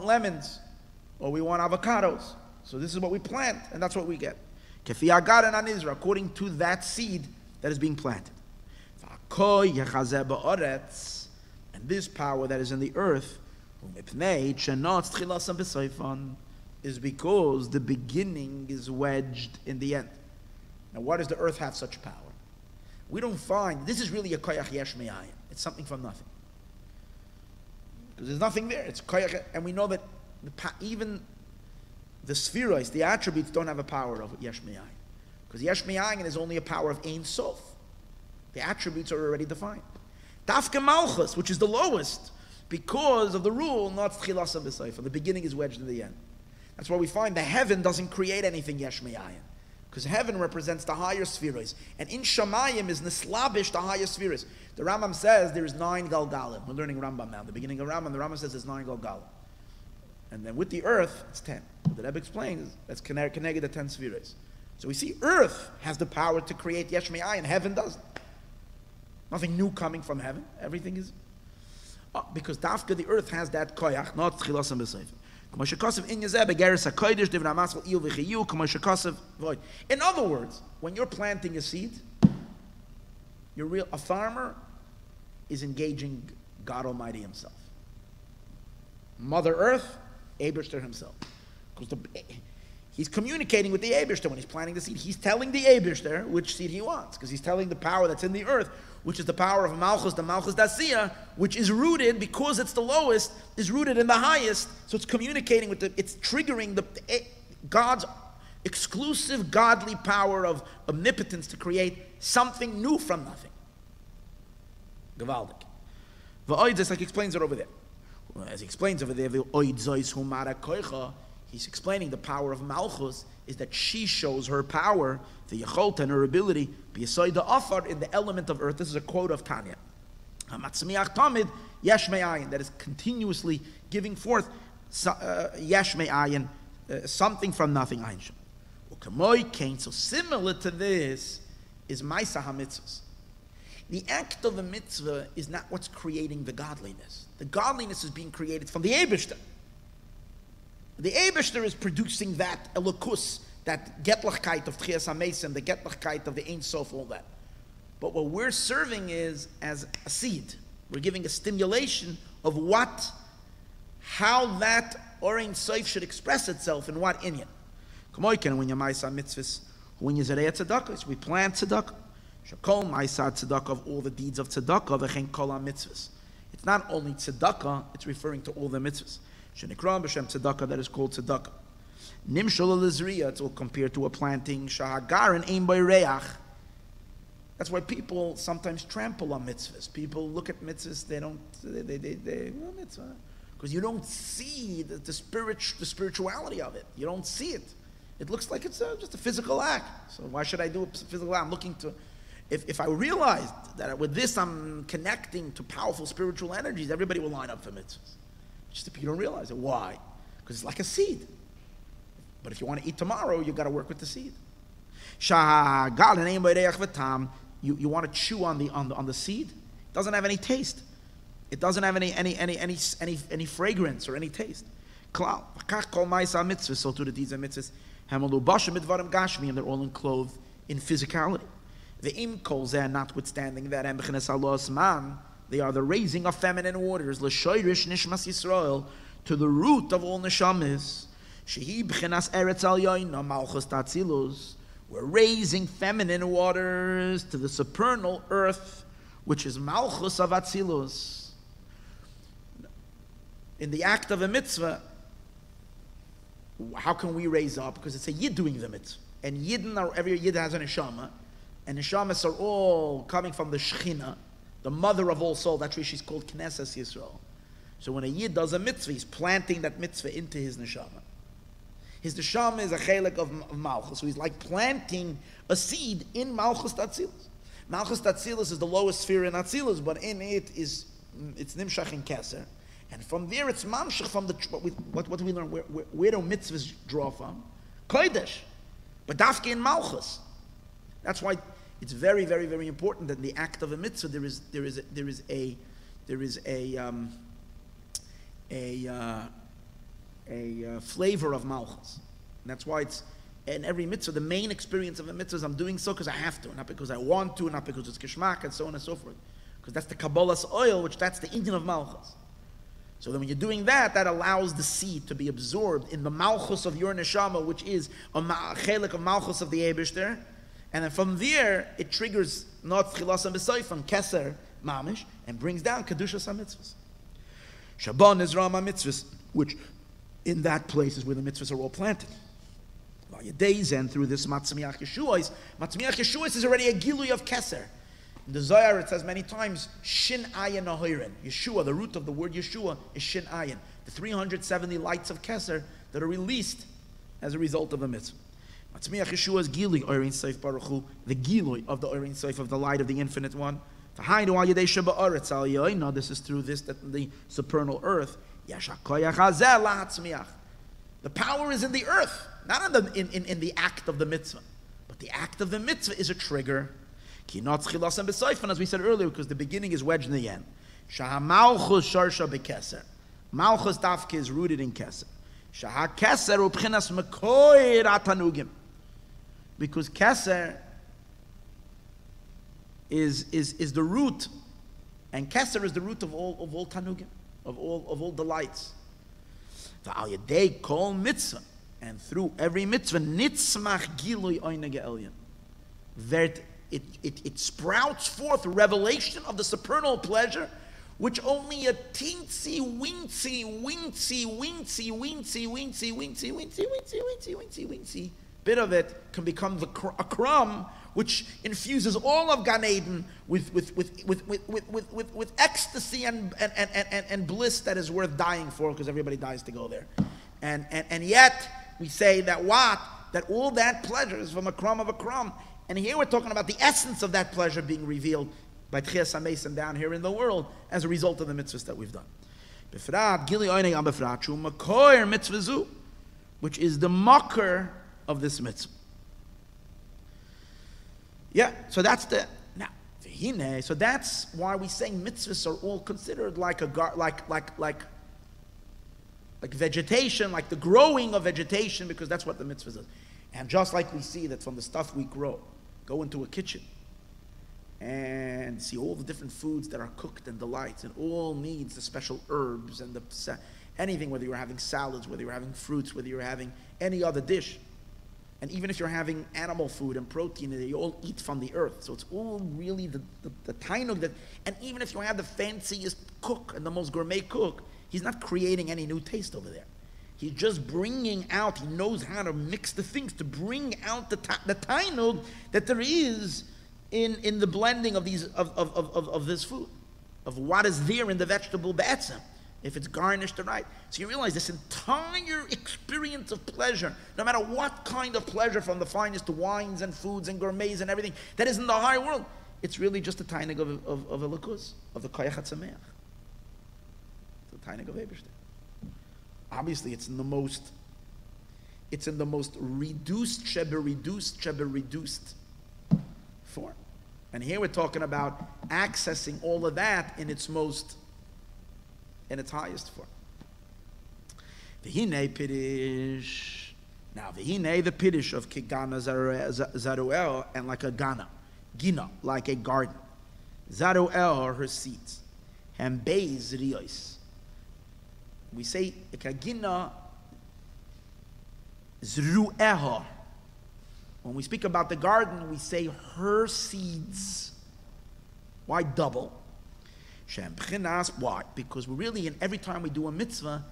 lemons, or we want avocados. So this is what we plant, and that's what we get. Kefi agaran anizra, according to that seed that is being planted. And this power that is in the earth is because the beginning is wedged in the end. Now, why does the earth have such power? We don't find, this is really a koyach yesh me'ayin. It's something from nothing. Because there's nothing there. It's koyach, and we know that even the spheroids, the attributes, don't have a power of yesh me'ayin. Because yesh me'ayin is only a power of ein sof. The attributes are already defined. Dafka malchus, which is the lowest, because of the rule, not tchilasa b'seifa. The beginning is wedged in the end. That's why we find the heaven doesn't create anything yesh me'ayin. Because heaven represents the higher spheres. And in Shamayim is Nislabish, the higher spheres. The Rambam says there is 9 Galgalim. We're learning Rambam now. The beginning of Rambam, the Rambam says there's 9 Galgalim. And then with the earth, it's 10. What the Rebbe explains, that's connected to 10 spheres. So we see earth has the power to create Yesh Me'ayin, heaven doesn't. Nothing new coming from heaven. Everything is... because Dafka, the earth has that koyach, not Tchilas and B'Seif. In other words, when you're planting a seed, a farmer is engaging God Almighty himself. Mother Earth, Eibishter himself. Because he's communicating with the Eibishter when he's planting the seed. He's telling the Eibishter which seed he wants, because he's telling the power that's in the earth, which is the power of Malchus, the Malchus Dasiya, which is rooted, because it's the lowest, is rooted in the highest. So it's communicating with it's triggering God's exclusive godly power of omnipotence to create something new from nothing. Gewaldig. V'oides, like he explains it over there. As he explains over there, he's explaining the power of Malchus is that she shows her power, the Yecholta and her ability, beside the Afar in the element of earth. This is a quote of Tanya. Hamatzmiach Tamid Yesh Me'ayin, that is continuously giving forth Yesh Me'ayin, something from nothing. So similar to this is Maisa HaMitzvahs. The act of a mitzvah is not what's creating the godliness. The godliness is being created from the Eibishter. The Eibishter is producing that elokus, that getlachkeit of Tchias HaMesim, the getlachkeit of the Ein Sof, all that. But what we're serving is as a seed. We're giving a stimulation of how that Ein Sof should express itself in what inyan. When you we plant tzedakah. Shakol ma'asad tzedakah, of all the deeds of tzedakah, v'chein kol ha-mitzvahs. It's not only tzedakah, it's referring to all the mitzvahs. Shenikra b'shem tzedakah, that is called tzedakah. Nimshol al-zriya, it's all compared to a planting. Shahagarin ein by reach. That's why people sometimes trample on mitzvahs. People look at mitzvahs, well, mitzvah. Because you don't see the spirituality of it. You don't see it. It looks like it's just a physical act. So why should I do a physical act? I'm looking to... If I realized that with this I'm connecting to powerful spiritual energies, everybody will line up for mitzvahs. Just if you don't realize it. Why? Because it's like a seed. But if you want to eat tomorrow, you've got to work with the seed. You want to chew on the seed? It doesn't have any taste. It doesn't have any fragrance or any taste. So to the deeds of mitzvahs, they're all enclosed in physicality. The im kol zeh, notwithstanding that, they are the raising of feminine waters, l'shoirish nishmas Yisroel, to the root of all neshamis. Shehi b'chinas eretz al yoyna malchus tatzilus. We're raising feminine waters to the supernal earth, which is malchus of atzilus. In the act of a mitzvah, how can we raise up? Because it's a yid doing the mitzvah, and every yid has a neshama. And neshamas are all coming from the Shechina, the mother of all soul. That's why she's called Knesset Yisroel. So when a Yid does a mitzvah, he's planting that mitzvah into his neshama. His neshama is a chelik of Malchus. So he's like planting a seed in Malchus Tatzilus. Malchus Tatzilus is the lowest sphere in Atzilus, but in it's Nimshach in Keser. And from there it's Mamshach from what do we learn? Where do mitzvahs draw from? Kodesh. But Dafke in Malchus. That's why it's very, very, very important that in the act of a mitzvah there is a flavor of malchus. And that's why it's in every mitzvah, the main experience of a mitzvah is I'm doing so because I have to, not because I want to, not because it's kishmak, and so on and so forth. Because that's the Kabbalah's oil, that's the Indian of malchus. So then when you're doing that, that allows the seed to be absorbed in the malchus of your neshama, which is a chelik of malchus of the Eibishter. And then from there, it triggers not Tchilas and B'Seif from Keser Mamish and brings down Kedushas HaMitzvahs. Shabbat is Rama Mitzvahs, which in that place is where the mitzvahs are all planted. While your days end through this Matzmiach Yeshuos. Matzmiach Yeshuos is already a Gilui of Keser. In the Zohar it says many times, Shin Ayin Ahoiren. Yeshua, the root of the word Yeshua is Shin Ayin. The 370 lights of Keser that are released as a result of a mitzvah. Matzmiach Yeshua is Gilui, Oirin Seif Baruch Hu, the Gilui of the Oirin Seif, of the light of the Infinite One. This is through this, that the supernal earth, The power is in the earth, not in the act of the mitzvah. But the act of the mitzvah is a trigger. As we said earlier, because the beginning is wedged in the end. Malchus dafke is rooted in keser. Because keser is the root, and keser is the root of all tanugim, of all delights. They call mitzvah, and through every mitzvah, nitzmach gilui oine ge'elyon. It sprouts forth revelation of the supernal pleasure, which only a teensy, wincy bit of it can become a crumb, which infuses all of Gan Eden with ecstasy and bliss that is worth dying for, because everybody dies to go there. And yet we say that all that pleasure is from a crumb of a crumb. And here we're talking about the essence of that pleasure being revealed by Tchias HaMesim down here in the world as a result of the mitzvahs that we've done. Which is the mocker of this mitzvah. Yeah, so that's so that's why we say mitzvahs are all considered like vegetation, like the growing of vegetation, because that's what the mitzvahs is. And just like we see that from the stuff we grow, go into a kitchen and see all the different foods that are cooked and delights, and all needs the special herbs and anything, whether you're having salads, whether you're having fruits, whether you're having any other dish. And even if you're having animal food and protein, they all eat from the earth. So it's all really the tainug that, and even if you have the fanciest cook and the most gourmet cook, he's not creating any new taste over there. He's just bringing out, he knows how to mix the things to bring out the tainug that there is in the blending of these of this food, of what is there in the vegetable be'etzem, if it's garnished right. So you realize this entire experience of pleasure, no matter what kind of pleasure, from the finest wines and foods and gourmets and everything that is in the high world, it's really just a tainug of a lukus, of the koyach hatzameach, the tainug of Eibishter. Obviously, it's in the most reduced form. And here we're talking about accessing all of that in its highest form. V'hinei pidish. Now, v'hinei, the pidish of kigana zaruel, and like a gina, like a garden. Zaruel, her seeds. And beis riyos. We say kagina zrueha. When we speak about the garden, we say her seeds. Why double? Why? Because we're really, in every time we do a mitzvah,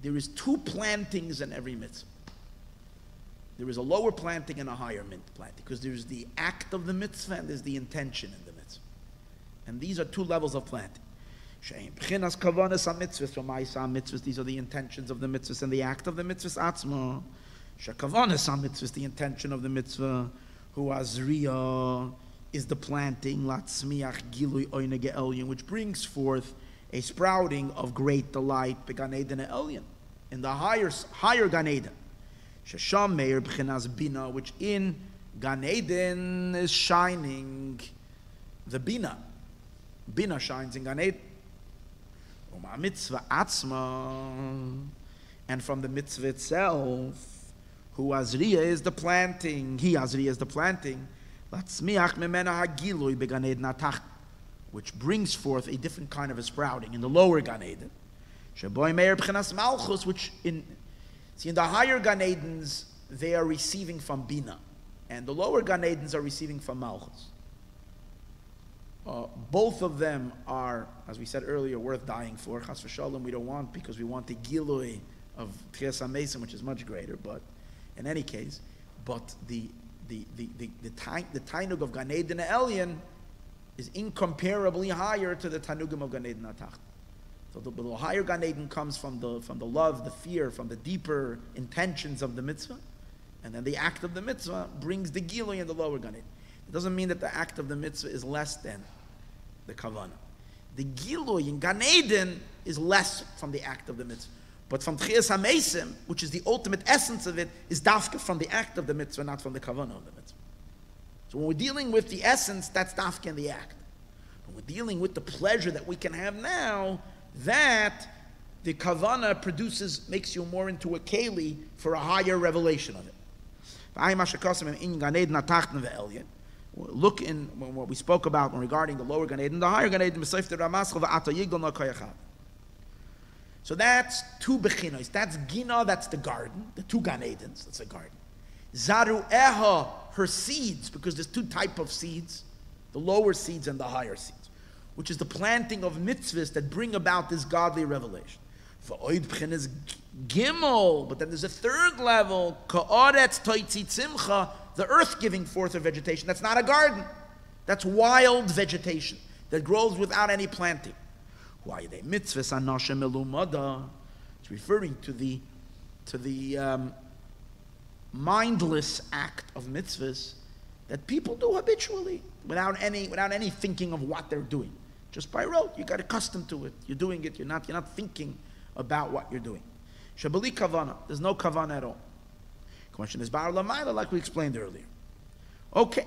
there is two plantings in every mitzvah. There is a lower planting and a higher planting, because there's the act of the mitzvah and there's the intention in the mitzvah. And these are two levels of planting. These are the intentions of the mitzvahs and the act of the mitzvahs atzma. The intention of the mitzvah, who azriya, is the planting, which brings forth a sprouting of great delight, in the higher Gan Eden. Which in Gan Eden is shining the Bina. Bina shines in Gan Eden. And from the mitzvah itself, who azriya is the planting, which brings forth a different kind of a sprouting in the lower Gan Eden. Which in the higher Gan Edens, they are receiving from Bina, and the lower Gan Edens are receiving from Malchus. Both of them are, as we said earlier, worth dying for. Chas v'shalom we don't want, because we want the gilui of Tchias HaMesim, which is much greater. But in any case, the tainug of Gan Eden Elyon is incomparably higher to the tanugim of Gan Eden Atach. So the higher Gan Eden comes from the love, the fear, from the deeper intentions of the mitzvah, and then the act of the mitzvah brings the gilui in the lower Gan Eden. It doesn't mean that the act of the mitzvah is less than the kavanah. The Gilui in Gan Eden is less from the act of the mitzvah. But from Tchias HaMeisim, which is the ultimate essence of it, is dafka from the act of the mitzvah, not from the kavanah of the mitzvah. So when we're dealing with the essence, that's dafka in the act. When we're dealing with the pleasure that we can have now, that the kavanah produces, makes you more into a keli for a higher revelation of it. Look in what we spoke about regarding the lower Gan Eden, the higher Gan Eden. So that's two bechinos. That's Gina, that's the garden, the two Gan Edens, that's a garden. Zaru'eha, her seeds, because there's two types of seeds, the lower seeds and the higher seeds, which is the planting of mitzvahs that bring about this godly revelation. For oid bechinas Gimel, but then there's a third level, Ka'aretz Totzi Tzimcha, the earth giving forth of vegetation. That's not a garden. That's wild vegetation that grows without any planting. Why are they mitzvahs anashem elumada? It's referring to the mindless act of mitzvahs that people do habitually without any thinking of what they're doing. Just by rote, you got accustomed to it. You're doing it. You're not thinking about what you're doing. Shabali kavana. There's no kavana at all. Question is bar lamayla, like we explained earlier. Okay,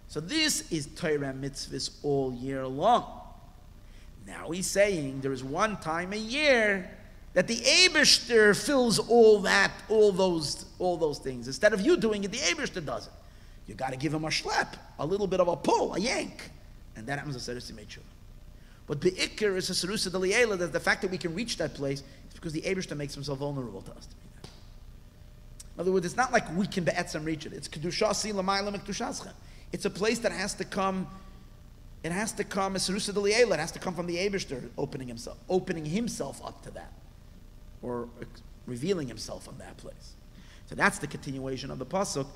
so this is Torah mitzvahs all year long. Now he's saying there is one time a year that the Eibishter fills all those things. Instead of you doing it, the Eibishter does it. You got to give him a schlep, a little bit of a pull, a yank, and that happens to Serusi Meitzuvah. But the Iker is a Serusa D'Liela, that the fact that we can reach that place is because the Eibishter makes himself vulnerable to us. In other words, it's not like we can be'etzem reach it. It's kedushasi l'mayla mekdushaschem. It's a place that has to come. It has to come as serusa d'liela. It has to come from the Eibishter opening himself up to that, or revealing himself on that place. So that's the continuation of the pasuk.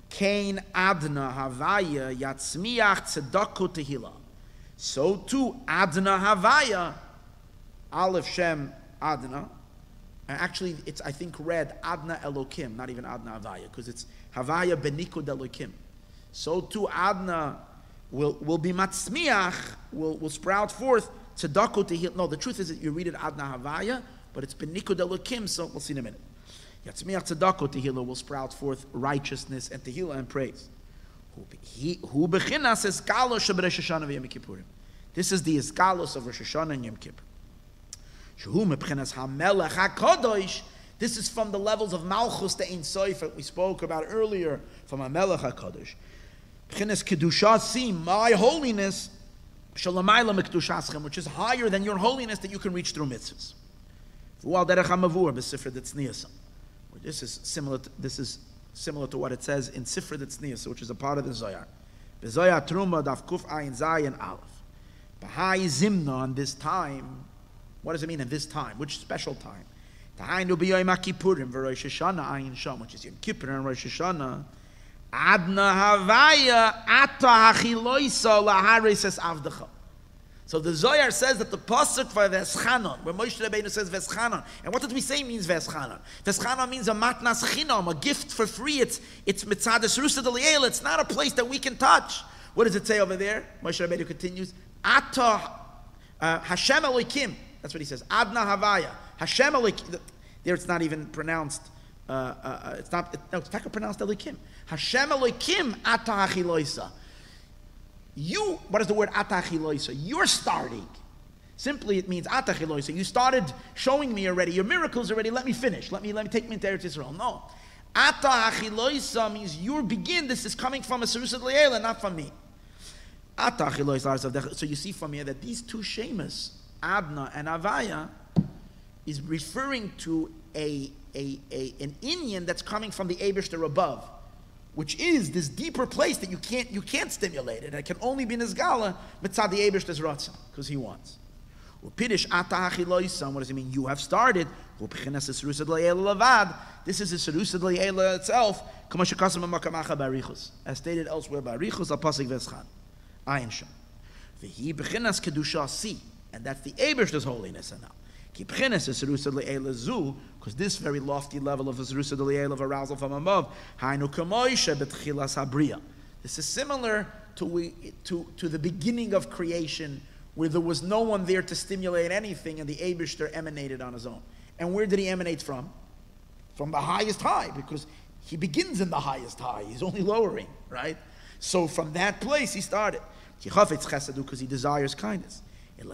Kain adna havaya yatzmiach tzedakah tehila. So too adna havaya, aleph shem adna. Actually, it's, I think, read Adna Elokim, not even Adna Havaya, because it's Havaya Benikud Elokim. So too Adna will be Matzmiach, will sprout forth Tzedakah Tehillah. No, the truth is that you read it Adna Havaya, but it's Benikud Elokim, so we'll see in a minute. Yatzmiach Tzedakah Tehillah will sprout forth righteousness and Tehillah and praise. Hu bechinas eskalos sheb Rosh Hashanah v'Yom Kippurim. This is the eskalos of Rosh Hashanah and Yom Kippur. This is from the levels of Malchus to Ein Sof that we spoke about earlier, from HaMelech HaKadosh. B'chinas Kedushasi, my holiness, Shalamayla Mekdushaschem, which is higher than your holiness that you can reach through mitzvahs. This is similar to what it says in Sifra Detznias, which is a part of the Zohar. Zohar Truma Daf Kuf Ayin Zayin Aleph. Bahai Zimna on this time. What does it mean in this time? Which special time? Tahainu b'yom HaKippurim v'Rosh Hashanah ayin sham, which is Yom Kippur and Rosh Hashanah. Adna havaya ata hachiloisa laharis es avdecha. So the Zohar says that the pasuk for Veschanon, where Moshe Rabbeinu says Veschanon, and what did we say means Veschanon? Veschanon means a matnas chinam, a gift for free. It's mitzades rusa d'liel. It's not a place that we can touch. What does it say over there? Moshe Rabbeinu continues, Ata Hashem Elokim. That's what he says. Adna Havaya. Hashem Elokim. There it's not even pronounced. It's not pronounced Elokim. Hashem Elokim Ata Achiloisa. You, what is the word Ata Achiloisa? You're starting. Simply it means Ata Achiloisa. You started showing me already your miracles already. Let me finish. Let me take me into Eretz Yisrael. No. Ata Achiloisa means you begin. This is coming from a Serusa D'Liela, not from me. Ata Achiloisa. So you see from here that these two shemas, Adna and Avaya, is referring to an inyan that's coming from the Eibishter above, which is this deeper place that you can't stimulate it. It can only be Nizgala mitzad the Eibishter's ratzon, because he wants. Upidish ata hachiloisam. What does it mean? You have started. This is the Serusa D'Liela itself, as stated elsewhere by Arichos al pasuk Veschan. Ayin Sham. V'hi b'chinas kedusha si. And that's the Eibishter's holiness now. Because this very lofty level of Serusa D'Liela of arousal from above, this is similar to the beginning of creation, where there was no one there to stimulate anything, and the Eibishter emanated on his own. And where did he emanate from? From the highest high, because he begins in the highest high. He's only lowering, right? So from that place he started. Because he desires kindness. So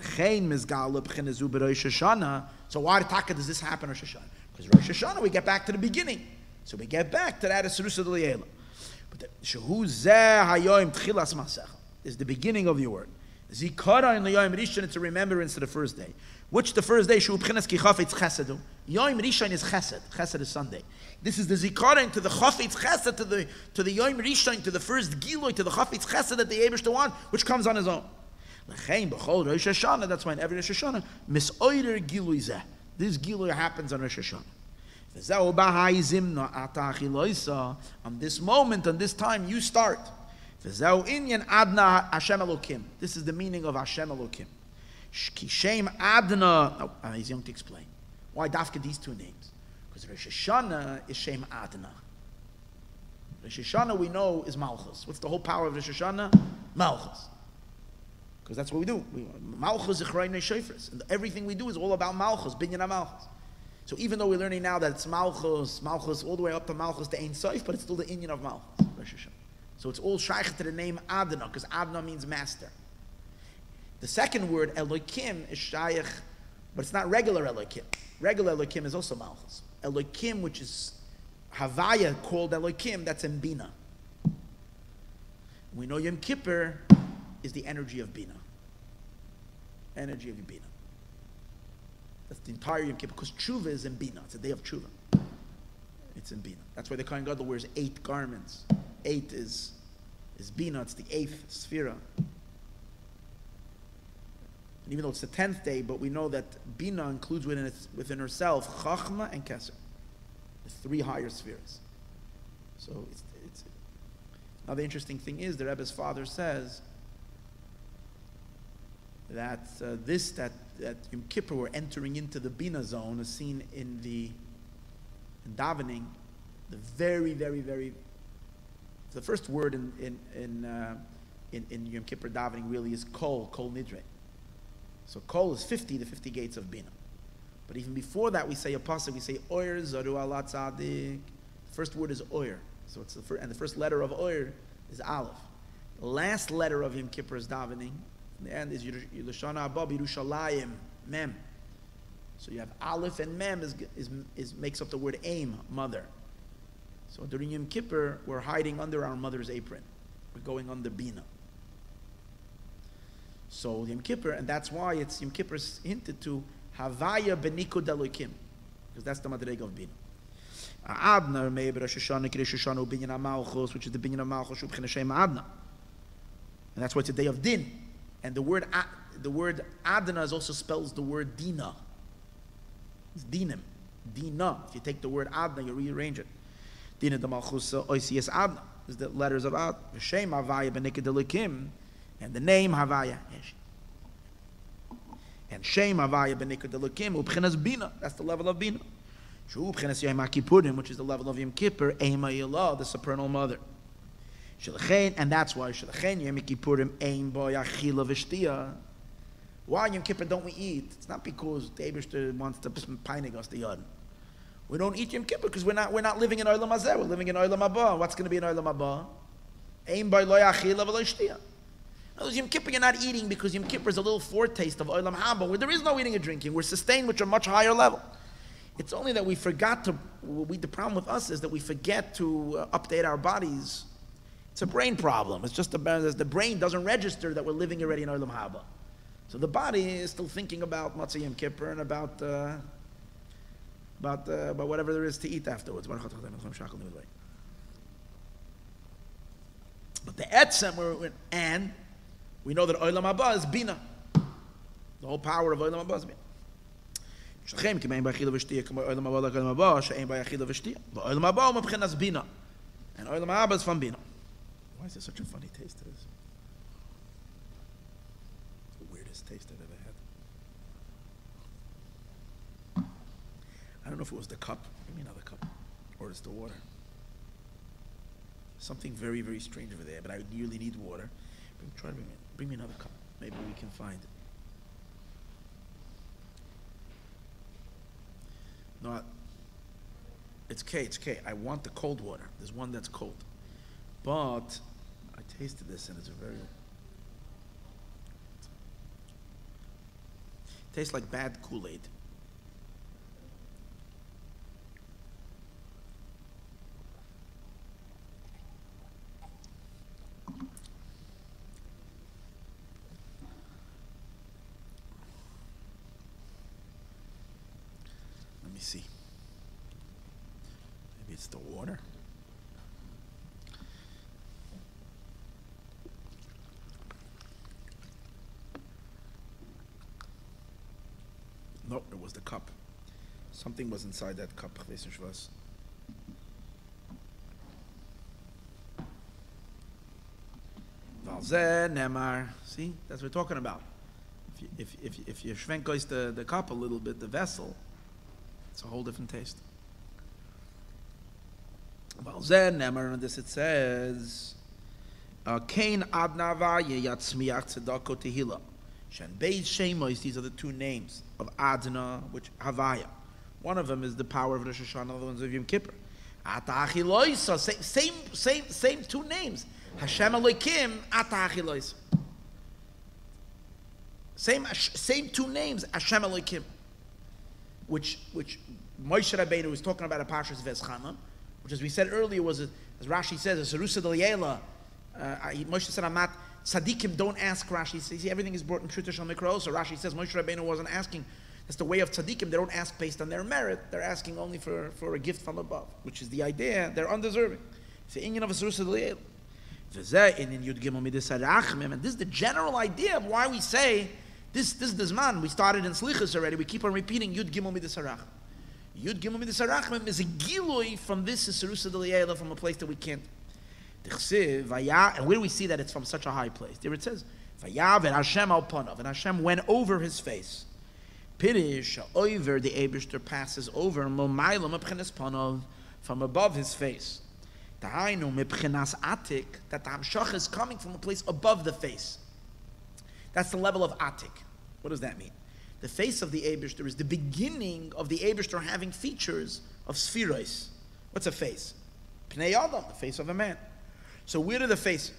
why does this happen Rosh Hashanah? Because Rosh Hashanah we get back to the beginning. So we get back to that Esrusa D'Liela. But is the beginning of your word. Zikara in the Yom Rishon, it's a remembrance to the first day. Which the first day, Shu B'chinas Ki Chafetz Chesed. Yom Rishon is Chesed. Chesed is Sunday. This is the Zikara to the Chafetz Chesed, to the Yom Rishon, to the first Giloi, to the Chafetz Chesed that the Eibishter wants, which comes on his own. L'chein b'chol Rosh Hashanah, that's why in every Rosh Hashanah, Misoider Giloi Zeh. This Giloi happens on Rosh Hashanah. On this moment, on this time, you start. This is the meaning of Hashem Elokim. Shem Adna. He's going to explain why dafka these two names. Because Rosh Hashanah is Shem Adna. Rosh Hashanah we know is Malchus. What's the whole power of Rosh Hashanah? Malchus. Because that's what we do. Malchus Zichrayne Shofars. And everything we do is all about Malchus, Binyan Malchus. So even though we're learning now that it's Malchus all the way up to Malchus to Ein Sof, but it's still the Inyan of Malchus, Rosh Hashanah. So it's all shaykh to the name Adna, because Adna means master. The second word, Elokim, is shaykh, but it's not regular Elokim. Regular Elokim is also Malchus. Elokim, which is Havaya called Elokim, that's in Bina. We know Yom Kippur is the energy of Bina. Energy of Bina. That's the entire Yom Kippur, because Tshuva is in Bina. It's a day of Tshuva. It's in Bina. That's why the Kohen Gadol wears 8 garments. 8 is Bina, it's the 8th Sphira. And even though it's the 10th day, but we know that Bina includes within herself Chachma and Keser, the 3 higher spheres. So it's now the interesting thing is the Rebbe's father says that that Yom Kippur we're entering into the Bina zone is seen in davening, the very, very, very. The first word in Yom Kippur davening really is kol nidre. So kol is 50, the 50 gates of Bina. But even before that, we say a pasuk. We say oyer zaru ala tzadik. The first word is oyer. So it's and the first letter of oyer is aleph. The last letter of Yom Kippur is davening. And the end is Yerushalayim Abba Yerushalayim Mem. So you have aleph and mem makes up the word aim, mother. So during Yom Kippur, we're hiding under our mother's apron. We're going under Bina. So Yom Kippur, and that's why it's Yom Kippur is hinted to Havaya Benikud Elokim, because that's the Madrega of Bina. Adna maybe Rosh Hashanah, Rosh Hashanah Binyan Malchus, which is the Binyan of Malchus, Shubchin Hashem Adna, and that's why it's a day of Din. And the word Adna is also spells the word Dina. It's Dinim, Dina. If you take the word Adna, you rearrange it. Dina de Malchus Oisias Adna is the letters of Ad. Hashem Havaya Benikud Elokim. And the name Havaya. And Shem Havaya Benikud Elokim, Ubchinas Bina. That's the level of Bina. Shu Ubchinas Yom Kippurim, which is the level of Yom Kippur, Eima Yelah, the supernal mother. And that's why Shelachein Yom Kippurim Ein Bo Yachila V'Shtia. Why Yom Kippur don't we eat? It's not because the Eibishter wants to pining us the yard. We don't eat Yom Kippur because we're not living in Olam Hazeh. We're living in Olam Haba. What's going to be in Olam Haba? Ein Bo Yachila V'Shtia. Yom Kippur you're not eating because Yom Kippur is a little foretaste of Olam Haba, where there is no eating and drinking. We're sustained with a much higher level. It's only that we forgot to. The problem with us is that we forget to update our bodies. It's a brain problem. It's just the brain doesn't register that we're living already in Olam Haba. So the body is still thinking about Matzah Yom Kippur and about whatever there is to eat afterwards. But the etzem and we know that Olam Haba is Bina. The whole power of Olam Haba is Bina. And Olam Haba is from Bina. Why is there such a funny taste to this? It's the weirdest taste I've ever had. I don't know if it was the cup. Give me another cup. Or it's the water. Something very, very strange over there, but I really need water. Try to bring me another cup. Maybe we can find it. No, it's K. I want the cold water. There's one that's cold. But I tasted this and it's a very... Tastes like bad Kool-Aid. Let me see. Maybe it's the water. No, it was the cup. Something was inside that cup. See, that's what we're talking about. If you shvenkos the cup a little bit, the vessel, it's a whole different taste. On this it says, Kain ad navaye yatzmiach tzedako tehila. Shen beis shemois, these are the two names of Adna, which Havaya. One of them is the power of Rosh Hashanah, the other one's of Yom Kippur. Ata achiloisa, same two names. Hashem Elokim, Ata achiloisa. Same two names, Hashem Elokim. Which Moshe Rabbeinu was talking about a Parshas V'eschana, which, as we said earlier, was, as Rashi says, a Serusa D'Liela. Moshe said, Amat, Tzadikim don't ask Rashi. See, everything is brought in Pshuta Shel Mikro. So Rashi says Moshe Rabbeinu wasn't asking. That's the way of Tzadikim. They don't ask based on their merit. They're asking only for a gift from above, which is the idea. They're undeserving. It's the inyan of a Serusa D'Liela. And this is the general idea of why we say this is the Zman. We started in Slichus already. We keep on repeating Yud Gimel Midas Harachim. Yud Gimel Midas Harachim is a gilui from this Serusa D'Liela, from a place that we can't. And where do we see that it's from such a high place? There it says, Vayav and Hashem al panav, and Hashem went over his face. Pirish over, the Eibishter passes over Momaylam mepchenas panav, from above his face. Tahainu mepchenas atik, that the Hamshach is coming from a place above the face. That's the level of atik. What does that mean? The face of the Eibishter is the beginning of the Eibishter having features of spherois. What's a face? Pnei Adam, the face of a man. So where is the face?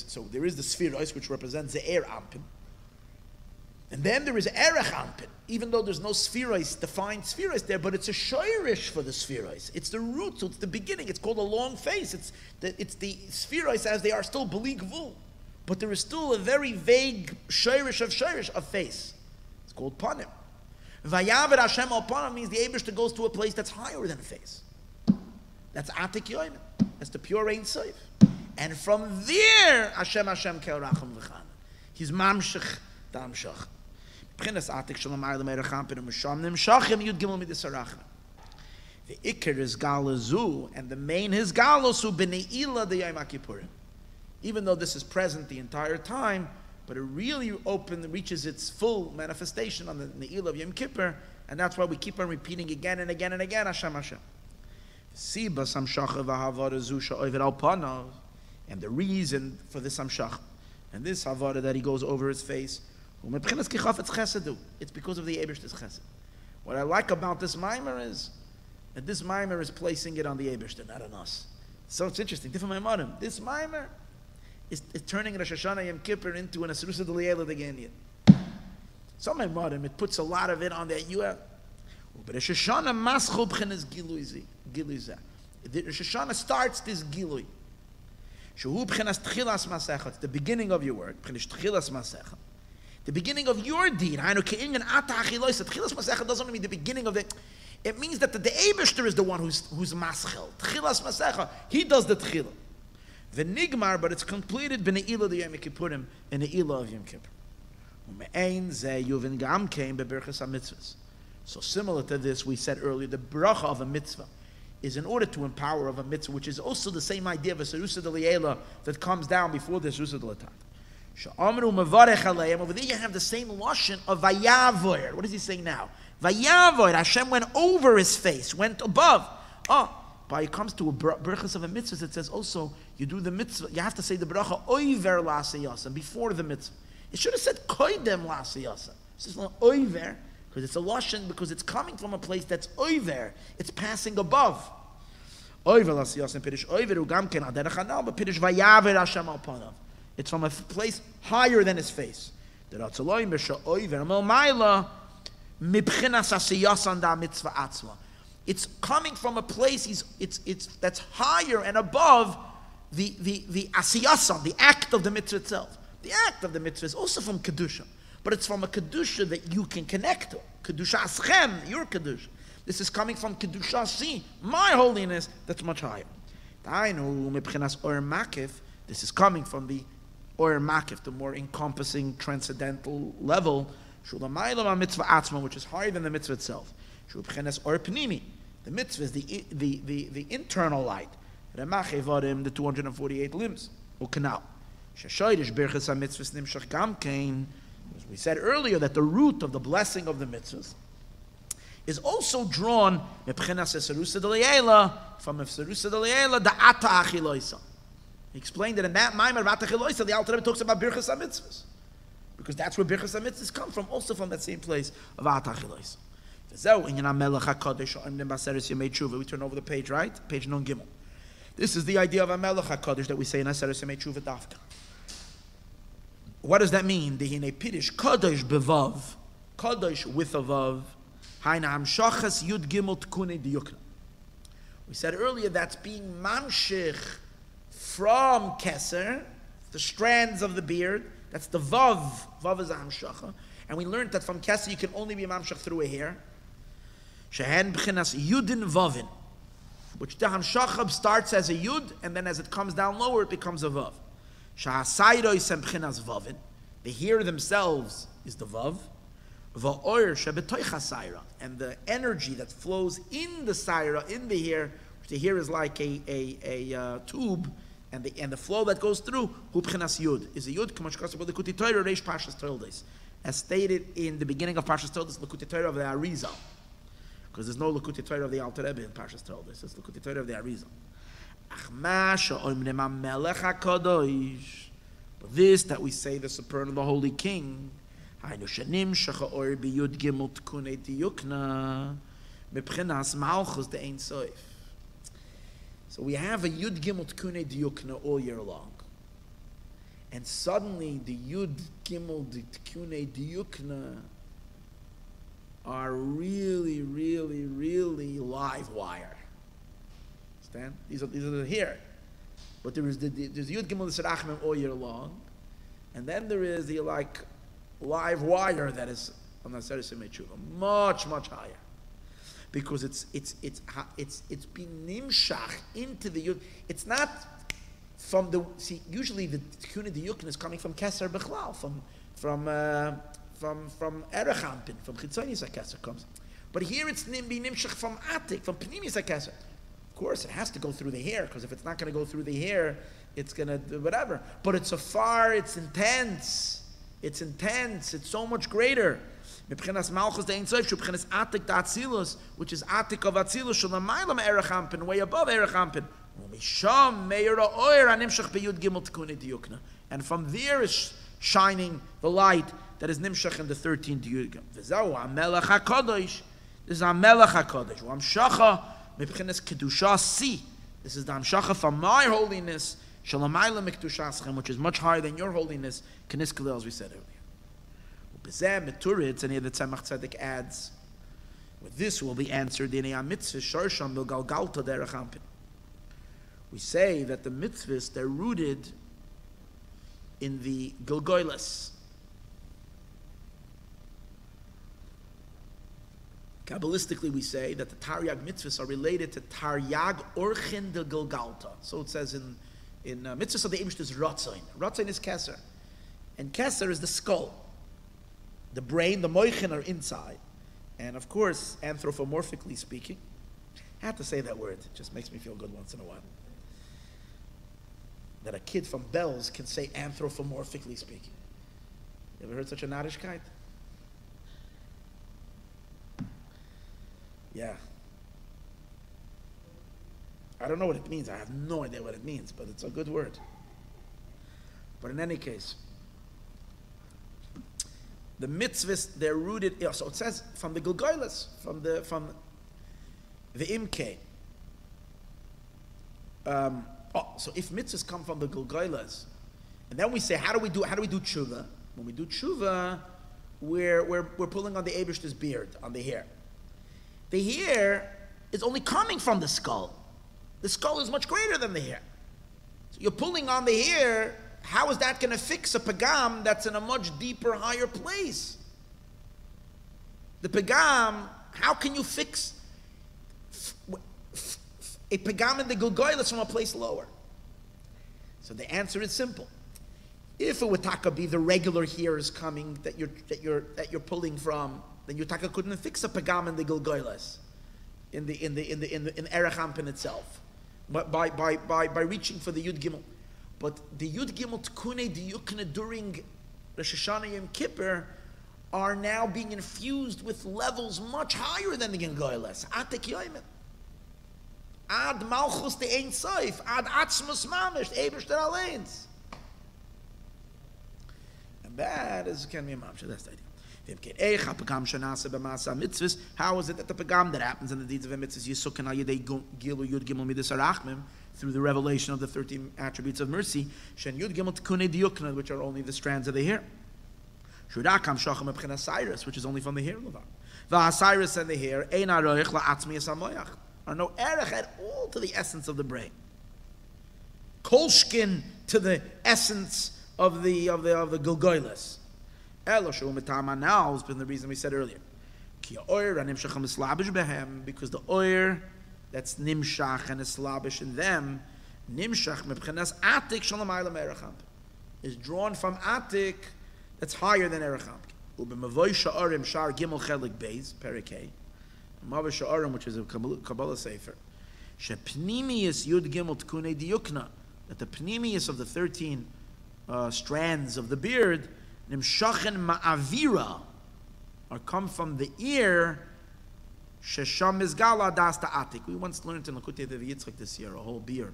So there is the spherois, which represents the air ampin. And then there is erech ampin, even though there's no spherois, defined spherois there, but it's a shoirish for the spherois. It's the root, so it's the beginning. It's called a long face. It's the spherois as they are still beli gvul. But there is still a very vague shoirish of face. It's called panim. Vayav Hashem al panim means the Eibishter goes to a place that's higher than a face. That's atik yoyim. That's the pure Ein Sof. And from there, Hashem kel racham v'chan. He's mamshech damshach. B'chinas atik shalom ma'alim erecham pinu misham nimshachim yud gimel midas harachim. The ikar is galazu, and the main is galosu b'ne'ila de Yom HaKippurim. Even though this is present the entire time, but it really reaches its full manifestation on the ne'ila of Yom Kippur, and that's why we keep on repeating again and again and again, Hashem. And the reason for this Hamshach and this Havara that he goes over his face, it's because of the Eibishter's Chesed. What I like about this Maimer is that this Maimer is placing it on the Eibishter, not on us. So it's interesting. Different Maimarim. This Maimer is turning Rosh Hashanah Yom Kippur into an Serusa D'Liela D'Genyan. Some Maimarim, it puts a lot of it on that UL. But Rosh Hashanah maschol b'chinas gilui zeh. The Rosh Hashanah starts this gilui. Shehu b'chinas tchilas masecha. It's the beginning of your work. B'chinas tchilas masecha. The beginning of your deed. Hainu ke'inyan ata achiloisa. Tchilas masecha doesn't mean the beginning of it. It means that the Eibishter is the one who's maschel. Tchilas masecha. He does the tchila. V'nigmar, but it's completed b'ne'ila de Yom Kippurim, in the Ila of Yom Kippur. U'me'ein zeh yuvin gam kein beberchas ha-mitzvahs. So similar to this, we said earlier, the bracha of a mitzvah is in order to empower of a mitzvah, which is also the same idea of a Serusa D'Liela that comes down before the Serusa D'Latat. Over there you have the same lashon of Vayavoir. What is he saying now? Vayavoir, Hashem went over his face, went above. But it comes to a brachas of a mitzvah, it says also, you do the mitzvah, you have to say the bracha oiver la'asiyasa, before the mitzvah. It should have said koidem la'asiyasa. It says oiver, Because it's a lashon, because it's coming from a place that's over. It's passing above. It's from a place higher than his face. It's coming from a place that's higher and above the asiyasan, the act of the mitzvah itself. The act of the mitzvah is also from kedusha, but it's from a kedusha that you can connect to. Kedusha aschem, your kedusha. This is coming from kedusha si, my holiness, that's much higher. This is coming from the or makif, the more encompassing, transcendental level, which is higher than the mitzvah itself. The mitzvah is the internal light. The 248 limbs. As we said earlier, that the root of the blessing of the mitzvahs is also drawn from Efserusa D'Le'ela, the Ata Achiloisa. He explained that in that Maimer Ata Achiloisa, the Alter Rebbe talks about Birchas HaMitzvahs, because that's where Birchas HaMitzvahs come from, also from that same place of Ata Achiloisa. We turn over the page, right? Page Nun Gimel. This is the idea of a Melech HaKadosh that we say in Aseres Yemei Tshuva Dafka. What does that mean? Dehine Pirish Kadosh bevav, Kadosh with a vav, Haina Hamshachas Yud Gimel Tkune Diyukna. We said earlier that's being mamshich from Keser, the strands of the beard. That's the vav. Vav is a hamshacha, and we learned that from Keser you can only be mamshich through a hair. Shehen b'chinas Yudin Vavin, which the hamshachab starts as a yud, and then as it comes down lower, it becomes a vav. Shahasayro isem b'chinas vavin. The hair themselves is the vav. Va'or shebetoich hasayra, and the energy that flows in the sayra, in the hair, which the hair is like a tube, and the flow that goes through, hu b'chinas yud, is a yud. K'mosh kaseh b'Likutei Torah reish Parshas Toldos, as stated in the beginning of Parshas Toldos, Likutei Torah of the Arizal. Because there's no Likutei Torah of the Alter Rebbe in Parshas Toldos. It's Likutei Torah of the Arizal. But this that we say, the Supernal, the Holy King, so we have a Yud Gimel Tkune Diyukna all year long. And suddenly the Yud Gimel Tkune Diyukna are really, really, really live wire. Understand? These are the here. But there's Yud Gimel Serachim all year long, and then there is the live wire that is on the Aseres Yemei Tshuva, much higher, because it's been nimshach into the Yud. It's not from the usually the Tikkun Diyukna is coming from Keser Bechlal, from Erechampin, from Chitzonis HaKeser comes. But here it's nimshach from Atik, from Pnimis HaKeser. Of course, it has to go through the hair, because if it's not going to go through the hair, it's going to do whatever. But it's it's intense. It's intense. It's so much greater. Mepchenas Malchus de Ein Sof, Mepchenas Atik da Atzilus, which is Atik of Atzilus, Shalamaylam Erechampin, way above Erechampin. And from there is shining the light that is nimshach in the 13th Yudgam. This is HaMelech HaKadosh. Hamshacha mepchenes kedusha si. This is the hamshacha from my holiness, shalamayla mikdushaschem, which is much higher than your holiness, keniskalel, as we said earlier. Ubezeh meturitz, and here the Tzemach Tzedek adds, with this will be answered in a mitzvah sharsham milgalgalta derechampin. We say that the mitzvahs, they're rooted in the Gilgoilas. Kabbalistically, we say that the Taryag mitzvahs are related to Taryag Orchin de Gilgalta. So it says in mitzvahs of the Eibush, there's Ratzain. Ratzain is Keser. And Keser is the skull. The brain, the Moichin are inside. And of course, anthropomorphically speaking, I have to say that word. It just makes me feel good once in a while. That a kid from Belz can say anthropomorphically speaking. You ever heard such a Narishkeit? Yeah. I don't know what it means. I have no idea what it means, but it's a good word. But in any case, the mitzvahs, they're rooted, so it says from the Gilgoilas, from the Imke. So if mitzvahs come from the Gilgoilas, and then we say, how do we do tshuva? When we do tshuva, we're pulling on the Eibishter's beard, on the hair. The hair is only coming from the skull. The skull is much greater than the hair. So you're pulling on the hair. How is that going to fix a pagam that's in a much deeper, higher place? The pagam, how can you fix a pagam in the Gilgoilas from a place lower? So the answer is simple. If it would taka be the regular hairs coming that you're pulling from, then your taka couldn't fix a pagam in the Gilgoilas, in Erech Ampin itself, but by reaching for the Yud Gimel. But the Yud Gimel Tkune Diyukne during Rosh Hashanah Yom Kippur are now being infused with levels much higher than the Gilgoilas. Atek Yoimen. Ad Malchus de Ein Sof. Ad Atzmus Mamish. Eibishter Aleins. And that can be a mamsha. That's the idea. How is it that the pagam that happens in the deeds of a mitzvah Yisukin al Yedei Gilu Yud Gimel Midas Arachmim through the revelation of the 13 attributes of mercy, Shen Yud Gimel Tkune Diyukna, which are only the strands of the hair. Shudakam Shachem Ebchen Cyrus, which is only from the hair. V'Cyrus and the hair Ein Aroich LaAtzmi Asamoyach are no erech at all to the essence of the brain. Kolshkin to the essence of the Gilgoilas. Now has been the reason we said earlier. Because the oir that's nimshach and is slabish in them, nimshach mebchenas atik shalamaylam erecham, is drawn from atik that's higher than erecham. Ubemavoy sha'arim shar gimel chelik beis perikei, mavoy sha'arim, which is a Kabbalah sefer, shepnimius yud gimel tkune diyukna, that the pnimius of the 13 strands of the beard, nimshachen ma'avira, or come from the ear, shesham mizgala das ta'atik. We once learned in Lakutei Yitzchak this year, a whole Biur,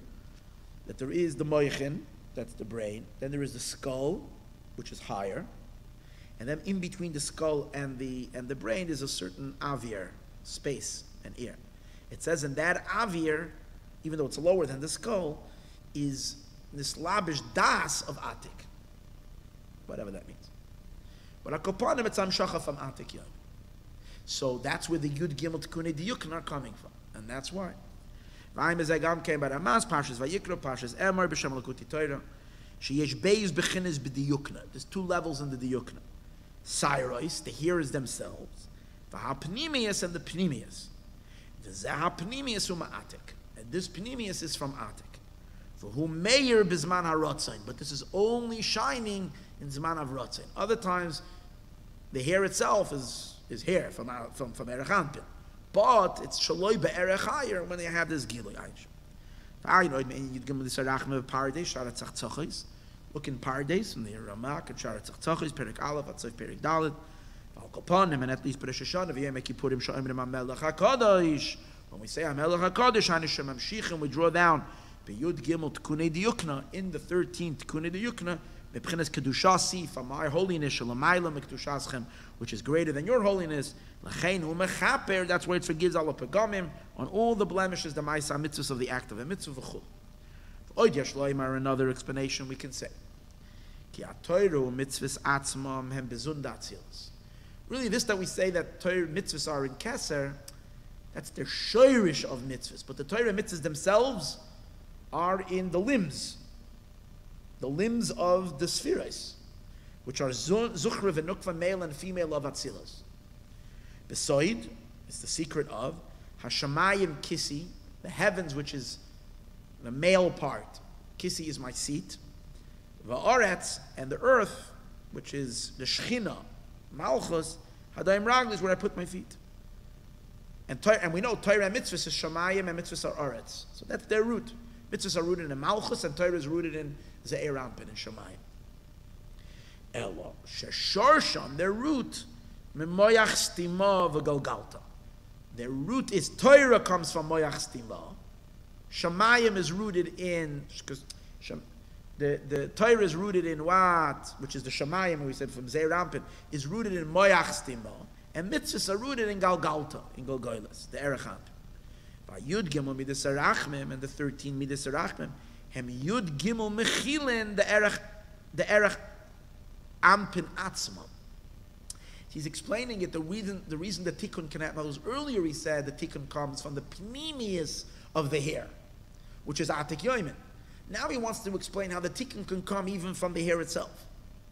that there is the moichin, that's the brain, then there is the skull, which is higher, and then in between the skull and the brain is a certain avir, space and ear. It says in that avir, even though it's lower than the skull, is this labish das of atik, whatever that means. But akopanim it's amshacha from atik yom. So that's where the Yud Gimel Tkune Diyukna are coming from, and that's why. V'ayim ezegam came by Ramaz Pashas Vayikra Pashas Emor b'Shem Lakuti Torah. Sheyesh beis b'chines b'diyukna. There's two levels in the diyukna. Syros, the hearers themselves. V'hapnimius and the pnimius. The zahapnimius uma'atik, and this pnimius is from atik. For whom meir b'zman harotzain, but this is only shining in zman of rotzain. Other times, the hair itself is hair from Erech Anpin, but it's shaloi be'erech higher when they have this gilui aish. Look in Pardes from the Ramak and Sharat Tzachis, Perik Aleph, Atzof Perik Dalet, Valkoponim, and at least Perik Shoshana, V'yem Ekippurim Sho'imrim HaMelech HaKadosh. When we say HaMelech HaKadosh, Hanishim Hamshichim, we draw down B'Yud Gimel Tkune Diyukna, in the 13th Tkune Diyukna, B'Pchinas Kedusha Si, from our holiness, Shalamayla Mekdushaschem, which is greater than your holiness, L'chein Hu Mechaper, that's where it forgives all the Pagamim, on all the blemishes, the Ma'isa Mitzvahs of the act of a Mitzvah V'chul. Another explanation we can say. Really, this that we say that Torah mitzvahs are in Keser, that's the shoirish of mitzvahs. But the Torah mitzvahs themselves are in the limbs of the spheres, which are Zuchra v'Nukva, male and female of Atzilas. Besoid is the secret of Hashamayim Kisi, the heavens, which is the male part. Kisi is my seat. Va'aretz, and the earth, which is the Shechina, Malchus, Hadayim Ragli is where I put my feet. And we know Torah and mitzvahs is Shamayim and mitzvahs are Aretz. So that's their root. Mitzvahs are rooted in Malchus and Torah is rooted in Ze'er Ampin and Shamayim. Elo, Sheshorshan, their root, Memoyach Stima v'Galgalta. Their root is, Torah comes from Moyach Stima. Shamayim is rooted in, the Torah is rooted in what, which is the Shemayim, we said from Zeir Rampin, is rooted in Moyach Stimo, and mitzvahs are rooted in Galgalta, in Golgoylas, the Erech Ampin. Yud Gimel Midas Arachmim, and the 13 Midas Arachmim, hem Yud Gimel Mechilin, the Erech Ampin Atzma. He's explaining it, the reason the Tikkun can happen. Earlier he said the Tikkun comes from the Pnimius of the hair, which is Atik Yoimin. Now he wants to explain how the Tikkun can come even from the hair itself,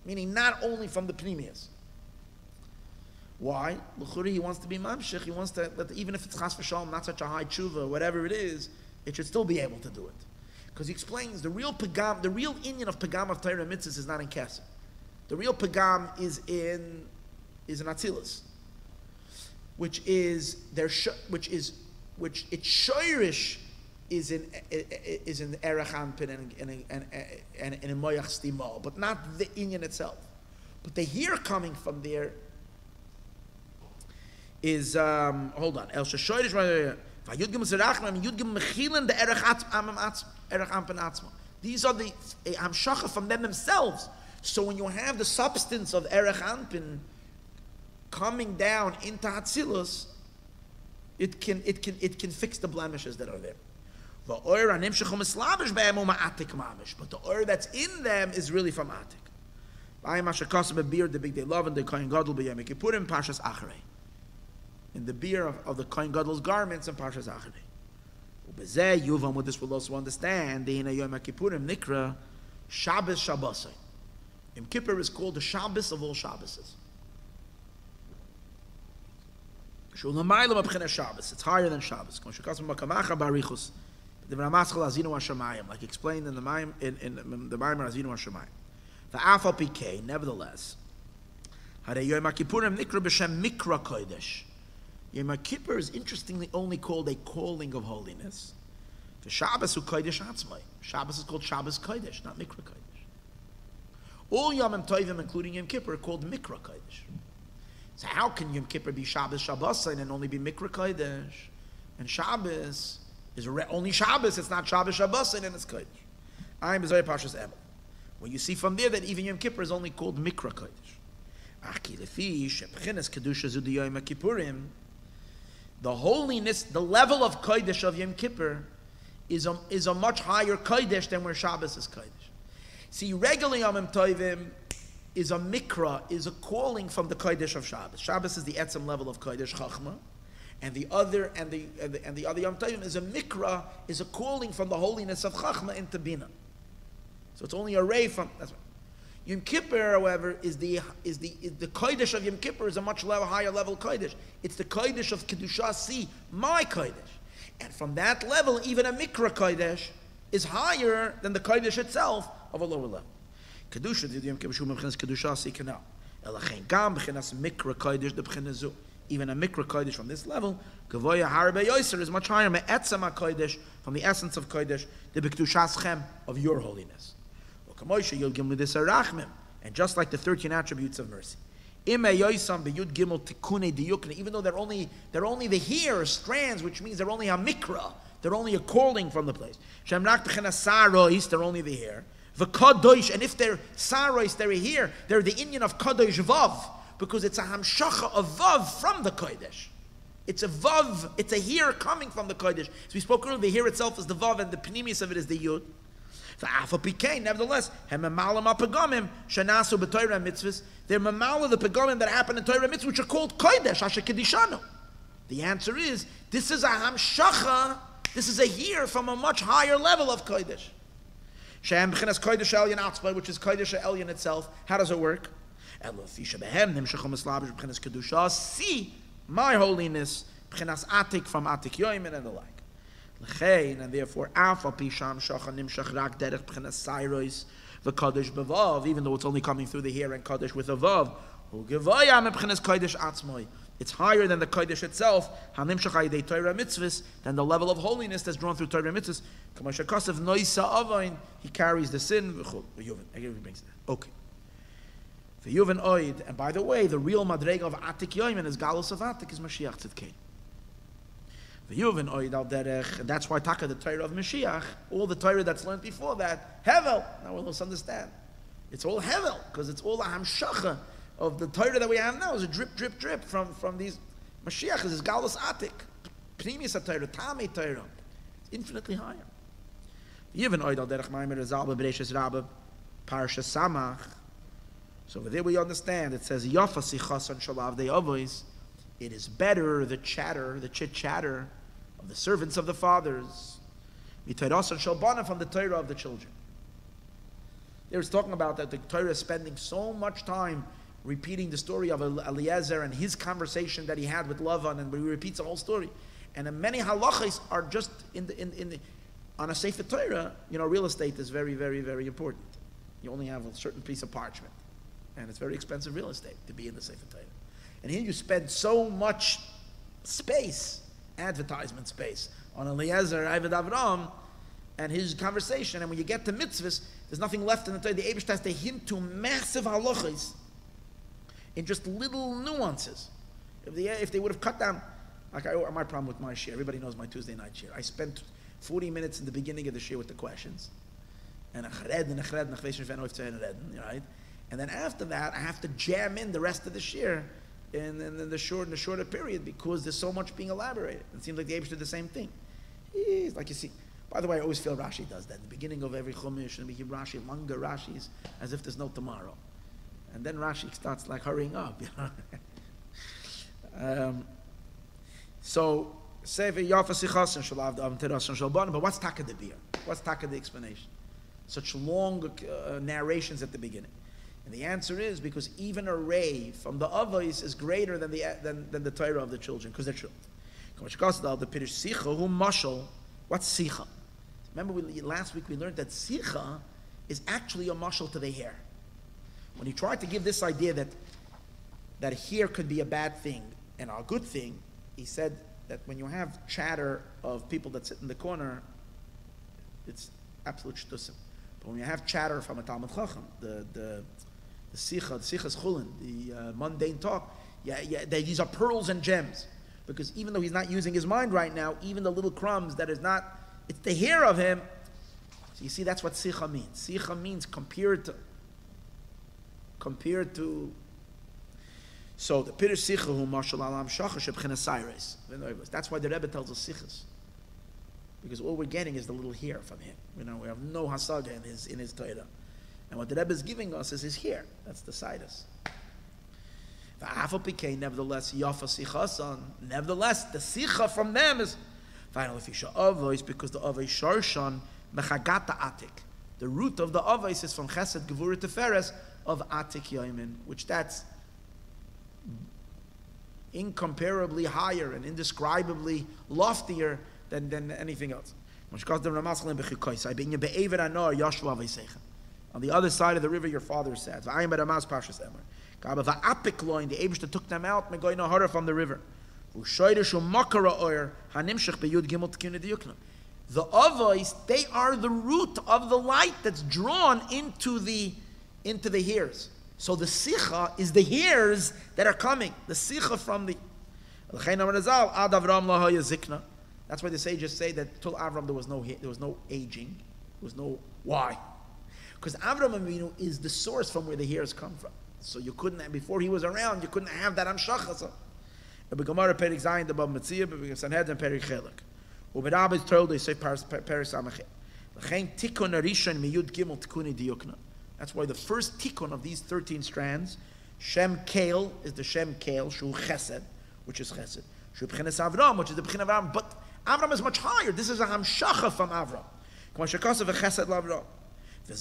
meaning not only from the Pnimius. Why? L'churi, he wants to be mamshich. He wants to, that even if it's chas v'shalom, not such a high tshuva, whatever it is, it should still be able to do it. Because he explains the real inyan of pagam of Torah mitzvahs is not in Kesef. The real pagam is in Atzilus, which its shoirish is in Erech Anpin and in Moyach Stimo, but not the inyan itself. But the here coming from there is hold on. El shoirish vayud gim zerachmim yud gim mechilen the Erech Anpin atzma. These are the hamshacha from them themselves. So when you have the substance of Erech Anpin coming down into Hatzilus, it can fix the blemishes that are there. But the oil that's in them is really from Atik. Biur, the big day love, and the Kohen Gadol b'Yom Kippurim, Parshas Acharei. In the Biur of the Kohen Gadol's garments and Parshas Acharei. Ubezeh Yuvam, what this will also understand, the Hina Yom Kippurim Nikra Shabbos Shabbosai. Yom Kippur is called the Shabbos of all Shabbases. It's higher than Shabbos. Like explained in the Maayon, in the Maayon Azinu Hashemayim. The Afal PK, nevertheless, Yom Kippur is interestingly only called a calling of holiness. The Shabbos is Kodesh Atzmai. Shabbos is called Shabbos Kodesh, not Mikra Kodesh. All Yom Tovim, including Yom Kippur, are called Mikra Kodesh. So how can Yom Kippur be Shabbos Shabbosin and only be Mikra Kodesh? And Shabbos is only Shabbos, it's not Shabbos Shabbosin and it's Kodesh. I'm Bezoi Parshas Emel. Well, you see from there that even Yom Kippur is only called Mikra Kodesh. The holiness, the level of Kodesh of Yom Kippur is a much higher Kodesh than where Shabbos is Kodesh. See, regular Yom Tovim is a mikra, is a calling from the Kodesh of Shabbos. Shabbos is the etzem level of Kodesh Chachma, and the other Yom Tovim is a mikra, is a calling from the holiness of Chachma into Bina. So it's only a ray from. That's right. Yom Kippur, however, is the Kodesh of Yom Kippur is a much higher level Kodesh. It's the Kodesh of Kedusha Si, my Kodesh, and from that level, even a mikra Kodesh is higher than the Kodesh itself of a lower level. Kedusha did Yom Kippur Shum B'chinas Kedusha Si Kanal. Elachein Gam B'chinas Mikra Kodesh the B'chinazu. Even a Mikra Kodesh from this level, Gavoya Harbe Yoser is much higher. Me'etzam HaKodesh, from the essence of Kodesh, the B'kedushas Chem, of your holiness. U'kamoisha Yod Gimel L'dis Arachmim, and just like the 13 attributes of mercy. Ime Yoisam B'Yud Gimel Tikune Diyukne, even though they're only the here strands, which means they're only a Mikra, they're only a calling from the place. Shem Rak B'chinas Sarois, they're only the here. The Kadosh, and if they're Sarais, they're here, they're the Inyan of Kadosh Vav, because it's a Hamshacha of Vav from the Kodesh. It's a Vav, it's a here coming from the Kodesh. As we spoke earlier, the here itself is the Vav, and the Pnimius of it is the Yud. The Afa PK, nevertheless, Hememalam HaPagamim, Shanasu B'Torah Mitzvahs, they're Memala the Pagamim that happen in Torah Mitzvahs, which are called Kodesh, Asher Kedishanu. The answer is, this is a Hamshacha, this is a here from a much higher level of Kodesh. Shem b'chinas Kodesh Elyon Atzmai, which is Kodesh Elyon itself. How does it work? See my holiness, b'chinas Atik from Atik Yoimin and the like. L'chein, and therefore, Afal Pisham Shacha Nimshach Rak Derech b'chinas Sairois v'Kodesh B'Vav, even though it's only coming through the here and Kodesh with a Vav. U'Gevayam b'chinas Kodesh Atzmai. It's higher than the Kodesh itself, Hanimshach Ayidei Torah Mitzvahs, than the level of holiness that's drawn through Torah Mitzvahs. Kamasha Kosev Noisa Avain, he carries the sin. Okay. For Yuvan Oid, and by the way, the real Madrega of Atik Yoimin is Galus of Atik is Mashiach Tzidkein. And that's why Taka, the Torah of Mashiach, all the Torah that's learned before that, Hevel. Now we'll understand. It's all Hevel, because it's all a Hamshacha of the Torah that we have now. Is a drip, drip, drip from these. Mashiach is Galus Atik, Pnimis Torah, Tame Torah. It's infinitely higher. Even Oidal Derech Maimer Zalba Bereishis Rabba Parsha Samach. So over there we understand. It says Yafa Sichas and Shalav De Avos. It is better the chatter, the chit chatter of the servants of the fathers. Mitayras and Shalbana from the Torah of the children. They were talking about that the Torah is spending so much time repeating the story of Eliezer and his conversation that he had with Lavan, and he repeats the whole story. And many halachas are just on a Sefer Torah. Real estate is very, very, very important. You only have a certain piece of parchment, and it's very expensive real estate to be in the Sefer Torah. And here you spend so much space, advertisement space, on Eliezer, Ived Avram, and his conversation. And when you get to mitzvahs, there's nothing left in the Torah. The Eibush has to hint to massive halachas in just little nuances. If they would have cut down, like my problem with my share, everybody knows my Tuesday night share. I spent 40 minutes in the beginning of the share with the questions, and right? And then after that, I have to jam in the rest of the share in the shorter period, because there's so much being elaborated. It seems like the Eibush did the same thing. He's like, you see. By the way, I always feel Rashi does that. In the beginning of every Chumash, and we give Rashi longer Rashis, as if there's no tomorrow. And then Rashi starts like hurrying up. So, but what's Taka the Biur? What's Taka the explanation? Such long narrations at the beginning. And the answer is because even a ray from the Avos is greater than the Torah of the children, because they're children. What's Sicha? Remember, last week we learned that Sicha is actually a mashal to the hair. When he tried to give this idea that hair could be a bad thing and a good thing, he said that when you have chatter of people that sit in the corner, it's absolute shtusim. But when you have chatter from a Talmud Chacham, the Sicha's chulin, the mundane talk, these are pearls and gems. Because even though he's not using his mind right now, even the little crumbs that is not, it's the hair of him. So you see, that's what Sicha means. Sicha means compared to. So the Pirush Sicha hu mashal alam shacha shebchenas sayres. That's why the Rebbe tells us Sichas. Because all we're getting is the little hair from him. We have no hasaga in his Torah. And what the Rebbe is giving us is his hair. That's the sidus. Nevertheless, nevertheless, the sicha from them is finally fisha avos, because the avos sharshan mechagata atik. The root of the avos is from chesed gevura teferes of atik yoimin, which that's incomparably higher and indescribably loftier than anything else. On the other side of the river, your father said, the Eibishter took them out from the river. The Avos, they are the root of the light that's drawn into the hairs. So the Sicha is the hairs that are coming. The Sicha from the... That's why the sages say that till Avram there was no aging. There was no... Why? Because Avram Avinu is the source from where the hairs come from. So you couldn't, before he was around, you couldn't have that Amshachasa. But Gemara Perik Zayin the Bab Metzia, but Sanhedrin Perik Chelik. Uberabbis told they say Perik Samachet. L'chein Tikkun Arishon Miyud Gimel Tikkuni Diyukna. That's why the first Tikkun of these 13 strands, Shem Kael is the Shem Kael, Shu Chesed, which is Chesed. Shu B'chinas Avram, which is the B'chin Avram. But Avram is much higher. This is a Hamshacha from Avram. K'ma Shekasav Chesed L'Avram. From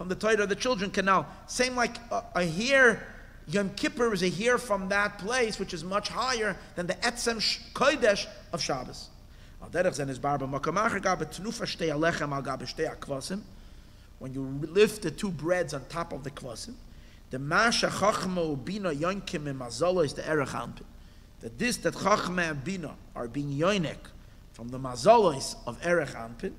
the Torah of the children canal. Same like a hair, Yom Kippur is a hair from that place, which is much higher than the Etzem Kodesh of Shabbos. When you lift the two breads on top of the kvasim, the Masha Chachma Bina Yonkim and Mazala is the Erech Anpin. That Chachma and Bina are being yoinek from the mazalos of Erech Anpin,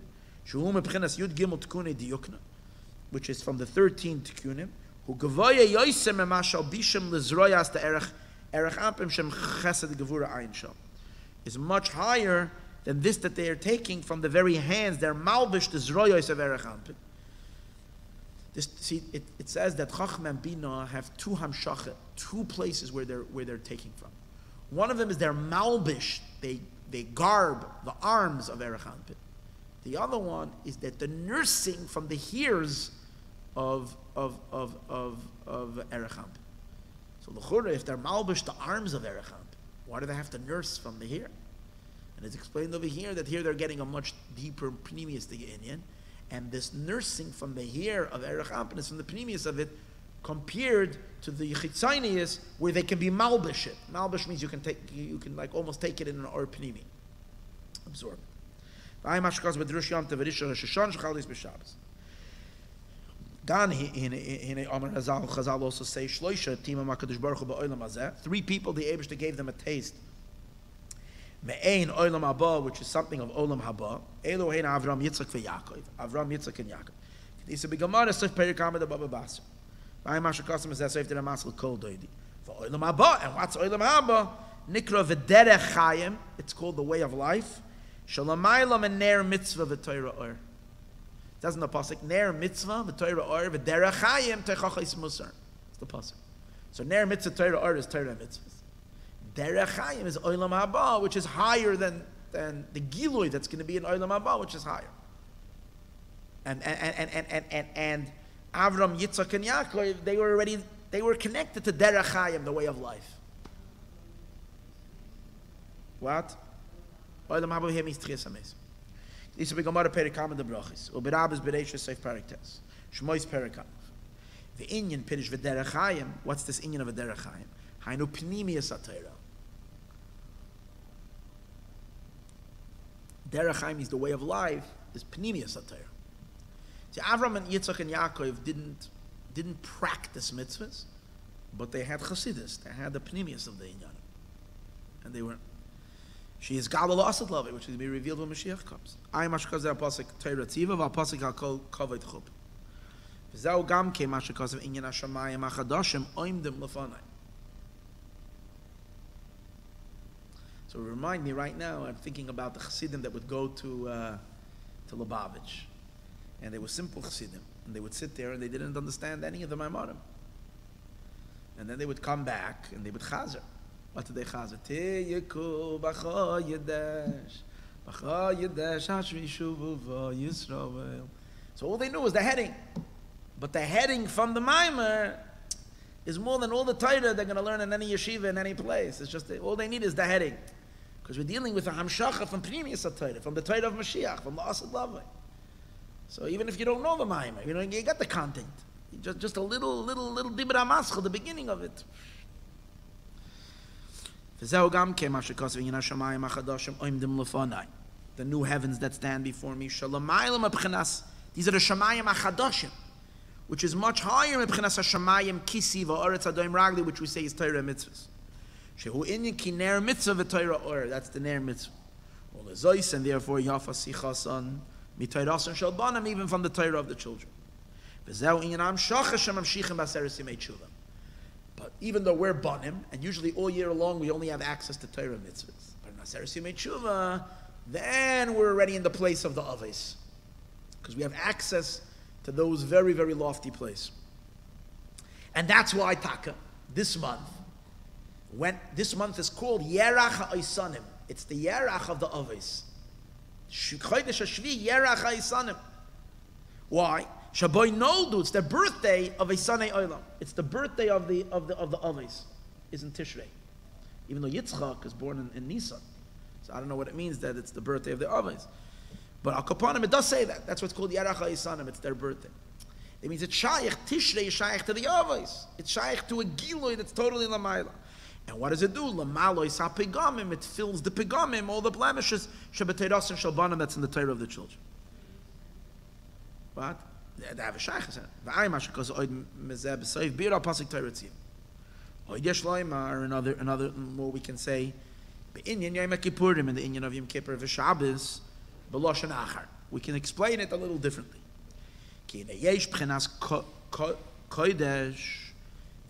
which is from the 13 Tikkunim, who Gavoya Yosem Emashal Bishim Lizroyas the Erech Erech Ampim Shem Chesed Gevura Ayin Sham is much higher than this that they are taking from the very hands. They're malbish the zroyos of Erech Ampim. See, it says that Chacham and Bina have two hamshacha, two places where they're taking from. One of them is their malbish, they garb the arms of Erech Ampim. The other one is that the nursing from the hairs of Erech Ampim. So l'chura, if they're malbish the arms of Erech Ampim, why do they have to nurse from the hair? And it's explained over here that here they're getting a much deeper pneumius union. And this nursing from the hair of Erech Ampin is from the pneumius of it, compared to the chitzonius, where they can be malbish it. Malbish means you can like almost take it in an or pneumi, absorb it. Dan in Amar Chazal also say shloisha tima makadosh baruch hu ba'olam hazeh. 3 people the Eibishter gave them a taste. Me'ein olam haba, which is something of olam haba. Elohein Avram, Yitzchak, veYaakov. Avram, Yitzchak, and Yaakov. It's a begamara sif perikam的Baba Basra. By Masha Kasam is that sif the Ramasel Kol Doidi. For olam haba, and what's olam haba? Nikra v'derech chayim. It's called the way of life. Shalamaylam and ner mitzvah v'toira or. It says in the pasuk ner mitzvah v'toira or v'derech chayim techachos musar. It's the pasuk. So ner mitzvah toira or is Torah mitzvah. Derech Chaim is Olam Haba, which is higher than the Gilui that's going to be in Olam Haba, which is higher. And Avram, Yitzchak, and Yaakov, they were connected to Derech Chaim, the way of life. What? Olam Haba here means Tchias HaMes. This is a Gemara Perikam and the Brachis. Uberabes Bereishis Seif Paraktes. Shmois Perikam. The Inyan Pirish v'Derech Chaim. What's this Inyan of a Derech Chaim? Hainu Pnimius HaTorah. Derech Chaim is the way of life, is Pnimius HaTorah. See, Avram and Yitzchak and Yaakov didn't practice mitzvahs, but they had Chassidus, they had the Pnimius of the Inyanim. And they were, she is Galal Asad Love, which is to be revealed when Mashiach comes. I am Ashkaz Apasik Torah Tziva, V'Apasik HaKol Kavod Chub. V'zau Gam Ke Mashakaz of Inyan HaShamayim HaChadoshim Oimdim Lefanai. So remind me right now, I'm thinking about the Chassidim that would go to Lubavitch. And they were simple Chassidim. And they would sit there and they didn't understand any of the Maimonim. And then they would come back and they would chazer. What did they chazer? Tiyiku b'cha yedesh. B'cha yedesh hashvi shuvu Yisroel. So all they knew was the heading. But the heading from the Maimer is more than all the Torah they're going to learn in any yeshiva, in any place. It's just, all they need is the heading. Because we're dealing with a hamshacha from Pnimius HaTorah, from the Torah of Mashiach, from the Asad Lavai. So even if you don't know the Maimer, you got the content. Just a little Dibra Maschel, the beginning of it. The new heavens that stand before me. These are the Shamayim HaChadoshim, which is much higher in B'chinas HaShamayim Kisi v'Oretz Adoim Ragli, which we say is Torah mitzvahs. Shehu inyan ki ner mitzvah v'Torah or, that's the ner mitzvah. And therefore Yafa Sichasan mitoirasan shel banam, even from the Torah of the children. V'zeu inyan am shachashem amshichim b'aseres yimei tshuva. But even though we're banim, and usually all year long we only have access to Torah mitzvahs, but in aseres yimei tshuva, then we're already in the place of the Aves, because we have access to those very, very lofty places. And that's why Taka, this month is called Yerach HaIsanim. It's the Yerach of the Aves. Chodesh HaShvi, Yerach HaIsanim. Why? Shaboy Noldu, it's the birthday of Isanei Olam. It's the birthday of the Aves, is in Tishrei. Even though Yitzchak is born in Nisan. So I don't know what it means that it's the birthday of the Aves. But Al Kapanim, it does say that. That's what's called Yerach HaIsanim. It's their birthday. It means it's Shaykh. Tishrei is Shaykh to the Aves. It's Shaykh to a Giloi that's totally Lamayla. And what does it do? Lamalois HaPegamim. It fills the Pegamim, all the blemishes, Shabbateiros and Shalbanim, that's in the Torah of the children. What? They have a Shaykh. V'ayim HaShekos Oid Mezeh B'Seif Biur HaPasik Torah Tzim. Oid Yesh Loimar, another more we can say, Be'inyan Yom HaKippurim, in the Inyan of Yom Kippur, V'Shabbos, B'Loshen Achar. We can explain it a little differently. Ki yesh b'chinas kodesh,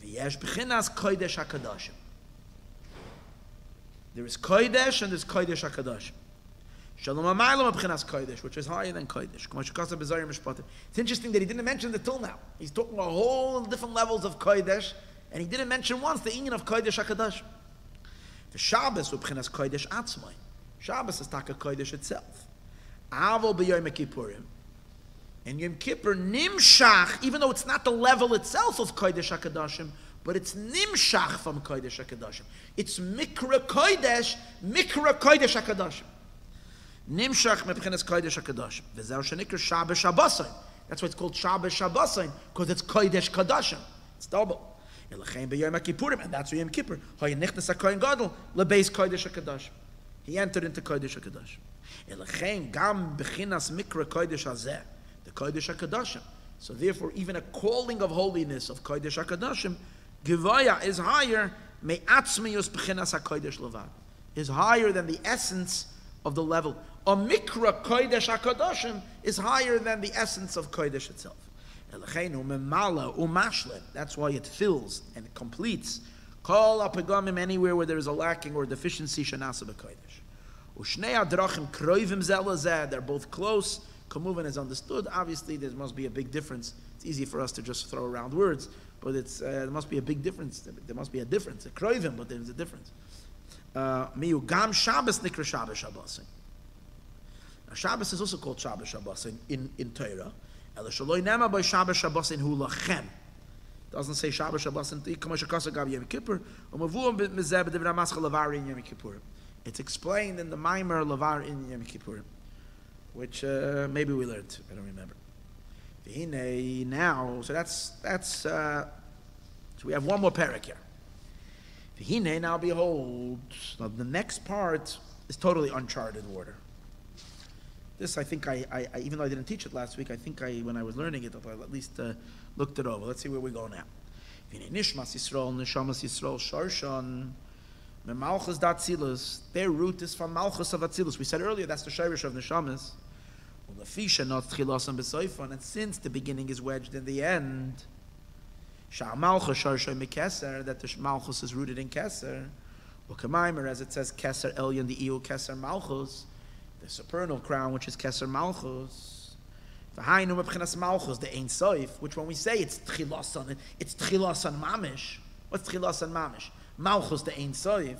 v'yesh b'chinas kodesh HaKadoshim. There is Kodesh and there's Kodesh HaKadosh. Shalom Amaylam Abchinas Kodesh, which is higher than Kodesh. It's interesting that he didn't mention it till now. He's talking about whole different levels of Kodesh, and he didn't mention once the inyan of Kodesh HaKadosh. The Shabbos Abchinas Kodesh Atzmai. Shabbos is Taka Kodesh itself. Avol b'Yom Kippurim. And Yom Kippur Nimshach, even though it's not the level itself of Kodesh HaKadoshim, but it's Nimshach from Kodesh HaKadoshim. It's Mikra Kodesh HaKadoshim. Nimshach mebchinas Kodesh HaKadoshim. V'zeu shenikra Shabbos Shabbosayin. That's why it's called Shabbos Shabbosayin, because it's Kodesh Kadoshim. It's double. Elachem b'Yom Kippurim, and that's Yom Kippur. Hayanichnas HaKohen Gadol lebeis Kodesh HaKadoshim. He entered into Kodesh HaKadoshim. Elachem gam b'chinas Mikra Kodesh Hazeh, the Kodesh HaKadoshim. So therefore, even a calling of holiness of Kodesh HaKadoshim, Gevaya is higher, me'atzmiyus b'chinas HaKodesh levad, is higher than the essence of the level. A Mikra Kodesh HaKadoshim is higher than the essence of Kodesh itself. Elachenu memala umashlet. That's why it fills and it completes. Kol apegamim, anywhere where there is a lacking or deficiency, shanasa b'kodesh. Ushnei adrachim kroivim zelazeh. They're both close. Kamuvin is understood. Obviously, there must be a big difference. It's easy for us to just throw around words, but there must be a big difference. There must be a difference. A kroivim, but there's a difference. Miyu gam Shabbos nikra Shabbos Shabbosin. Now Shabbos is also called Shabbos Shabbosin in Torah. Ela shaloi nema by Shabbos Shabbosin hu lachem. Doesn't say Shabbos Shabbosin k'moshe kasa gab Yom Kippur u'mavuam b'mizeh b'divra mascha lavar in Yom Kippur. It's explained in the Maimer lavar in Yom Kippur, which maybe we learned. I don't remember. V'hinei now, so that's so we have one more parak here. V'hinei now behold. Now the next part is totally uncharted water. This I think I even though I didn't teach it last week, I think when I was learning it, I at least looked it over. Let's see where we go now. Nishmas Yisroel, Neshamas Yisroel, Sharshan, Memalchus Datzilus. Their root is from Malchus of Atzilus. We said earlier that's the Shirish of Neshamas. Ulafisha not Tchilas and Besoifon, and since the beginning is wedged in the end, Shah Malchus Sharshan Mekeser, that the Malchus is rooted in Keser. Ukamaimer, as it says, Keser Elyon the Iu Keser Malchus. The supernal crown, which is Keser Malchus. V'hainu mebchinas Malchus, the Ein Soif, which when we say it's Tchilasan Mamish. What's Tchilasan Mamish? Malchus, the Ein Soif.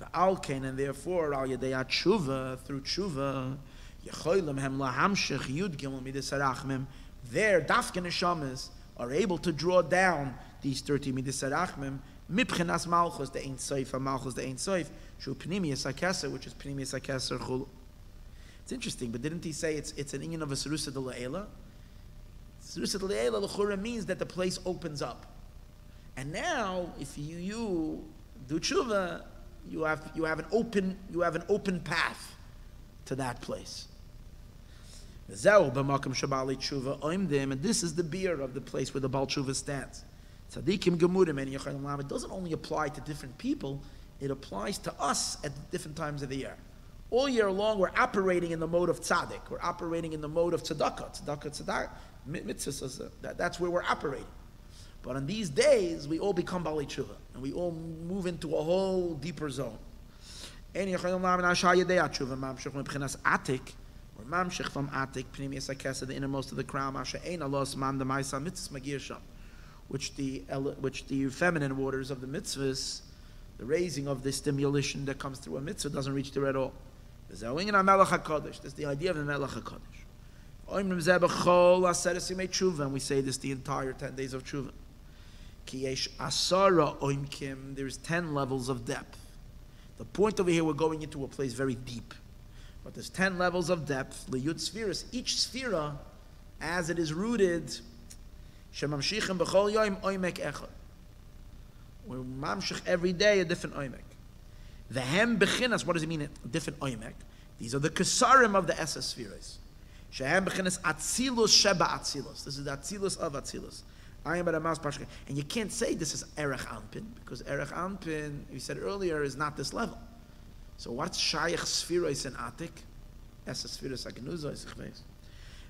V'alkein, and therefore, al yedei tshuva, through tshuva, yechoylem hem lahamshech yud gimel midas harachmim, their dafke neshamas are able to draw down these 30 midas harachmim, mibchinas Malchus, the Ein Soif, Malchus, the Ein Soif, shu pnimius hakeser, which is pnimius hakeser chulu. It's interesting, but didn't he say it's an inyan of a Serusa de La'ela? Serusa de La'ela, l'chura, means that the place opens up. And now, if you do tshuva, you have an open path to that place. And this is the Biur of the place where the Baal Tshuva stands. Tzadikim gemurim and Yochanan Lam. It doesn't only apply to different people, it applies to us at different times of the year. All year long, we're operating in the mode of tzaddik. We're operating in the mode of tzedakah. Tzedakah, mitzvahs, that's where we're operating. But on these days, we all become Baalei Tshuva, and we all move into a whole deeper zone. We're mamshech from atik, pnimius hakesed, the innermost of the crown, which the feminine waters of the mitzvahs, the raising of the stimulation that comes through a mitzvah doesn't reach there at all. That's the idea of the Melech HaKadosh. And we say this the entire 10 days of Tshuva. There's 10 levels of depth. The point over here, we're going into a place very deep. But there's 10 levels of depth. Each sphera, as it is rooted, we're mamshich every day a different oimek. The hem bechinas, what does it mean? A different oimek. These are the kesarim of the Esa spheres. Shehem bechinas atzilus sheba atzilus. This is the atzilus of atzilus. And you can't say this is erech anpin, because erech anpin, we said earlier, is not this level. So what's shayach spheres in atik? Esa spheres agenuza isichveis.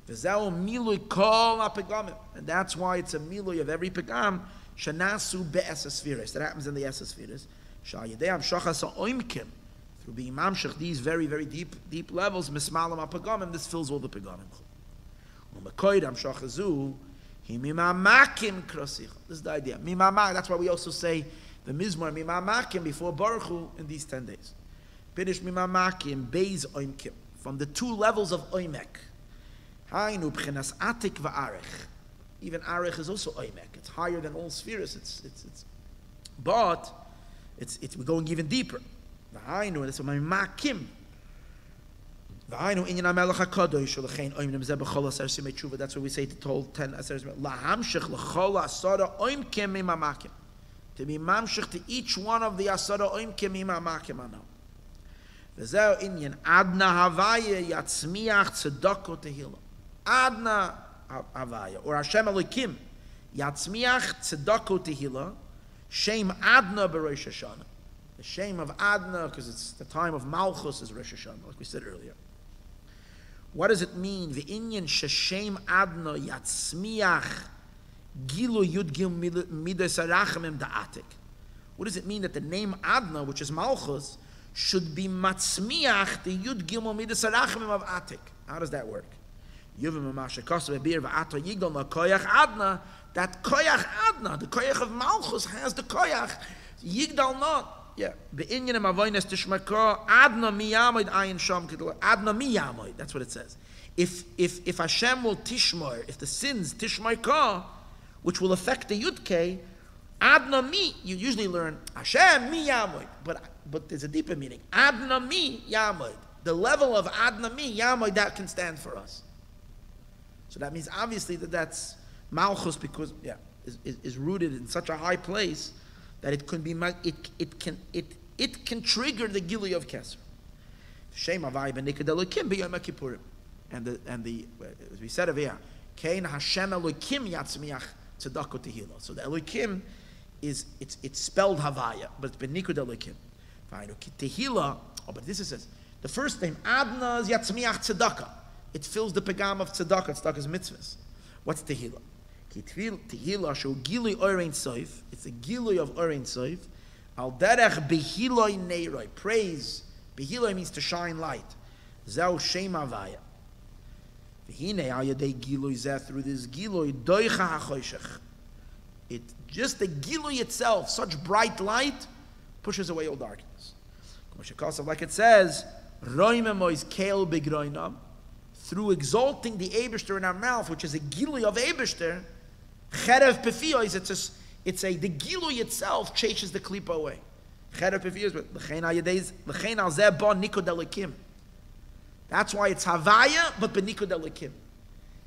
V'zeu milui kol apegamim, and that's why it's a milui of every pegam. Shanasu be'esa spheres. That happens in the Esa spheres. Sha'yedei hamshachas ha'oimkim. Through being mamshech, these very, very deep levels, mismalam ha-pagamim, this fills all the pagamim. This is the idea. That's why we also say the mizmor mimamakim before Baruch Hu in these 10 days. Pirish mimamakim beis oimkim, from the 2 levels of oimek. Hainu b'chinas atik va'arech. Even arech is also oimek. It's higher than all spheres. But we're going even deeper. Hainu, that's what mimamakim. That's what we say to told 10 aseres. To be mamshech to each one of the asara oimkim imamakim anam. V'zeu inyan adna havaya yatzmiach tzedako tehila. Adna havaya, or Hashem Elokim, yatzmiach tzedako tehila, shem adna b'Rosh Hashanah. The shame of Adna, because it's the time of Malchus, is Rosh Hashanah, like we said earlier. What does it mean? The Inyan sheshem Adna yatzmiach gilu yud gil midas arachamim da'atik. What does it mean that the name Adna, which is Malchus, should be matzmiach the yud gil midas arachamim of Atik? How does that work? Yuvim ma'ashakos ve'bir va'ato yigdal na koyach Adna. That koyach Adna, the koyach of Malchus, has the koyach yigdal not. Yeah, be'inyan avoynes tishmaka Adna miyamoid ayin sham kedol Adna miyamoid. That's what it says. If Hashem will tishmar, if the sins tishmarka, which will affect the yudke, Adna mi. You usually learn Hashem mi yamoid, but there's a deeper meaning. Adna mi yamoid. The level of Adna mi yamoid that can stand for us. So that means obviously that's Malchus, because is rooted in such a high place that it can be it can trigger the gili of Kesser. Shem avai b'nikad Elokim b'yom Kippurim, and the as we said over here, Kain Hashem Elokim yatzmiach tzedakah tehila. So the Elokim it's spelled Havaya, but it's b'nikad Elokim. Tehila. Oh, but this says the first name Adna is yatzmiach tzedakah. It fills the pagam of tzedakah. Tzedakah's mitzvahs. What's tehila? Tehila show gilui orein soif. It's a gilui of orein soif. Al derech behiloi neiroi. Praise. Behiloi means to shine light. Zeu shem avaya. V'hine al yadei gilui zeh, through this gilui doicha hachoshech. It just the gilui itself, such bright light, pushes away all darkness. Like it says, roimemois keil begroinam. Through exalting the Eibishter in our mouth, which is a gilui of Eibishter, cherev pefiyos, the gilui itself chases the klipa away. Cherev pefiyos, but l'chein al zeh ba nikud Elokim. That's why it's havaya, but b'nikud Elokim.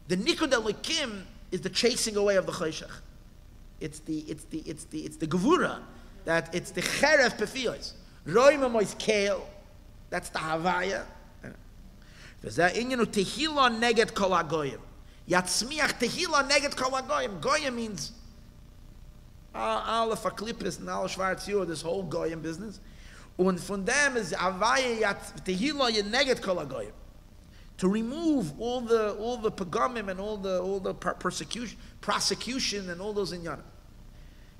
The nikud Elokim is the chasing away of the chayshach. It's the gevura, that it's the cherev pefiyos. Roim amois kale, that's the havaya. V'zeh inyanu tehila neged kol hagoyim. Yatzmiach tehila neged kol hagoyim. Goyim means Aleph Aklipis and Al Shvarz Yur, this whole Goyim business. And from them is Avaya tehila neged kol hagoyim. To remove all the pagamim and all the prosecution and all those inyanim.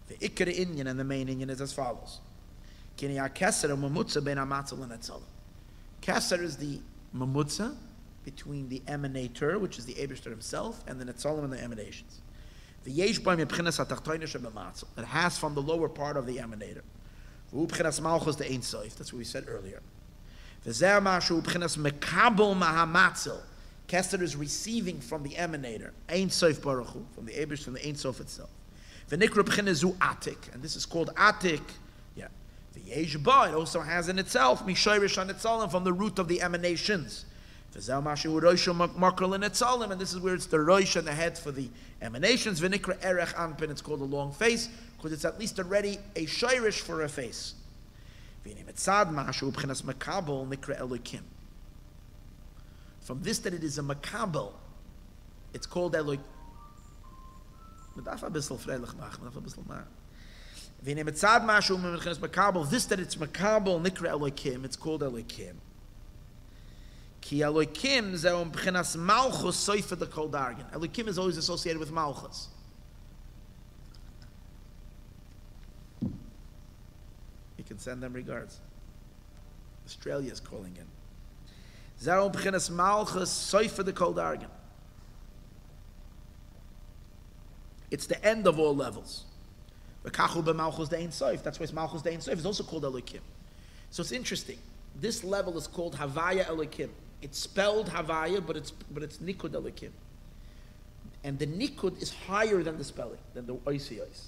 The ikar inyan and the main inyan is as follows. Kiniyah keser umamutza ben amatzel and etzalim. Keser is the mamutza between the emanator, which is the Eibishter himself, and the netzalim and the emanations. The yesh b'im b'chinas hatachtayna shebematzel. It has from the lower part of the emanator. V'hu b'chinas malchus the ein soif. That's what we said earlier. V'zeh mashu b'chinas mekabel mahamatzel. Keser is receiving from the emanator, ein soif baruch hu, from the Eibishter, from the ein soif itself. V'nikra b'chinas zu atik, and this is called atik. Yeah. The yesh ba, it also has in itself mishayrish on netzalim, from the root of the emanations. And this is where it's the roish and the head for the emanations. V'nikra erech anpin, it's called a long face, because it's at least already a shayrish for a face. From this that it is a makabel, it's called Elokim. This that it's makabel, nikra Elokim, it's called Elokim. Ki Elokim zeum b'chinas malchus soifa the kol dargan. Elokim is always associated with malchus. You can send them regards. Australia is calling it. Zero b'chinas malchus soifer the kol dargan. It's the end of all levels. V'kachu b'malchus de'ein soif. That's why it's malchus de'ein soif. It's also called Elokim. So it's interesting. This level is called Havaya Elokim. It's spelled Havaya, but it's Nikud Elokim. And the Nikud is higher than the spelling, than the Oisiyos.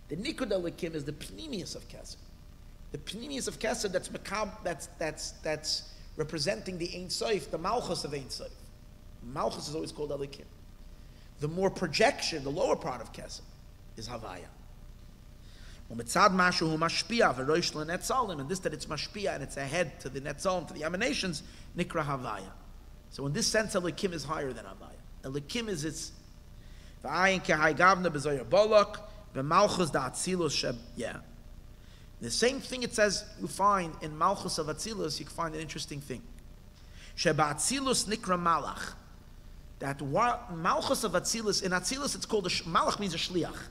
The Nikud Elokim is the Pnimius of Kesed. The Pnimius of Kesed that's representing the Ein Sof, the Malchus of Ein Sof. Malchus is always called Elokim. The more projection, the lower part of Kesed, is Havaya. And this that it's mashpia and it's ahead to the netzalim, to the emanations, nikra havaya. So in this sense, Elokim is higher than havaya. Elokim is its v'ayin kehai gavna b'zoyer bolok v'malchus da'atzilus sheb. Yeah, the same thing it says you find in malchus of atzilus. You can find an interesting thing. Sheba'atzilus nikra malach. That malchus of atzilus, in atzilus it's called malach, means a shliach.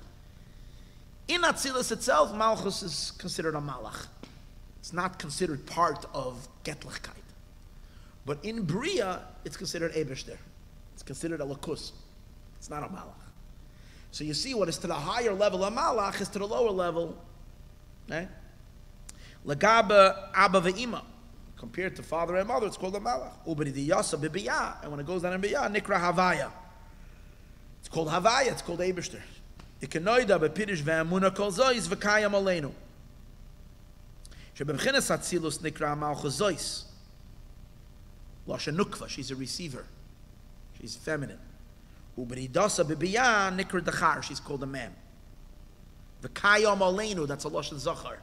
In Atzilus itself, Malchus is considered a Malach. It's not considered part of Getlichkeit. But in Bria, it's considered Eibeshter. It's considered a Lakus. It's not a Malach. So you see what is to the higher level a Malach is to the lower level. Lagabe Abba ve'ima. Compared to father and mother, it's called a Malach. Ubri di Yasa b'biyah. And when it goes down in Biyah, Nikra Havaya. It's called Havaya, it's called Eibeshter. Ikenoida bepirish ve'amuna kol zois v'kayam aleinu. Shebebchinas atzilus nikra malchus zois. Lasha nukva, she's a receiver. She's feminine. Uberidasa bebiyah nikra dachar, she's called a man. V'kayam aleinu, that's a lashan zachar.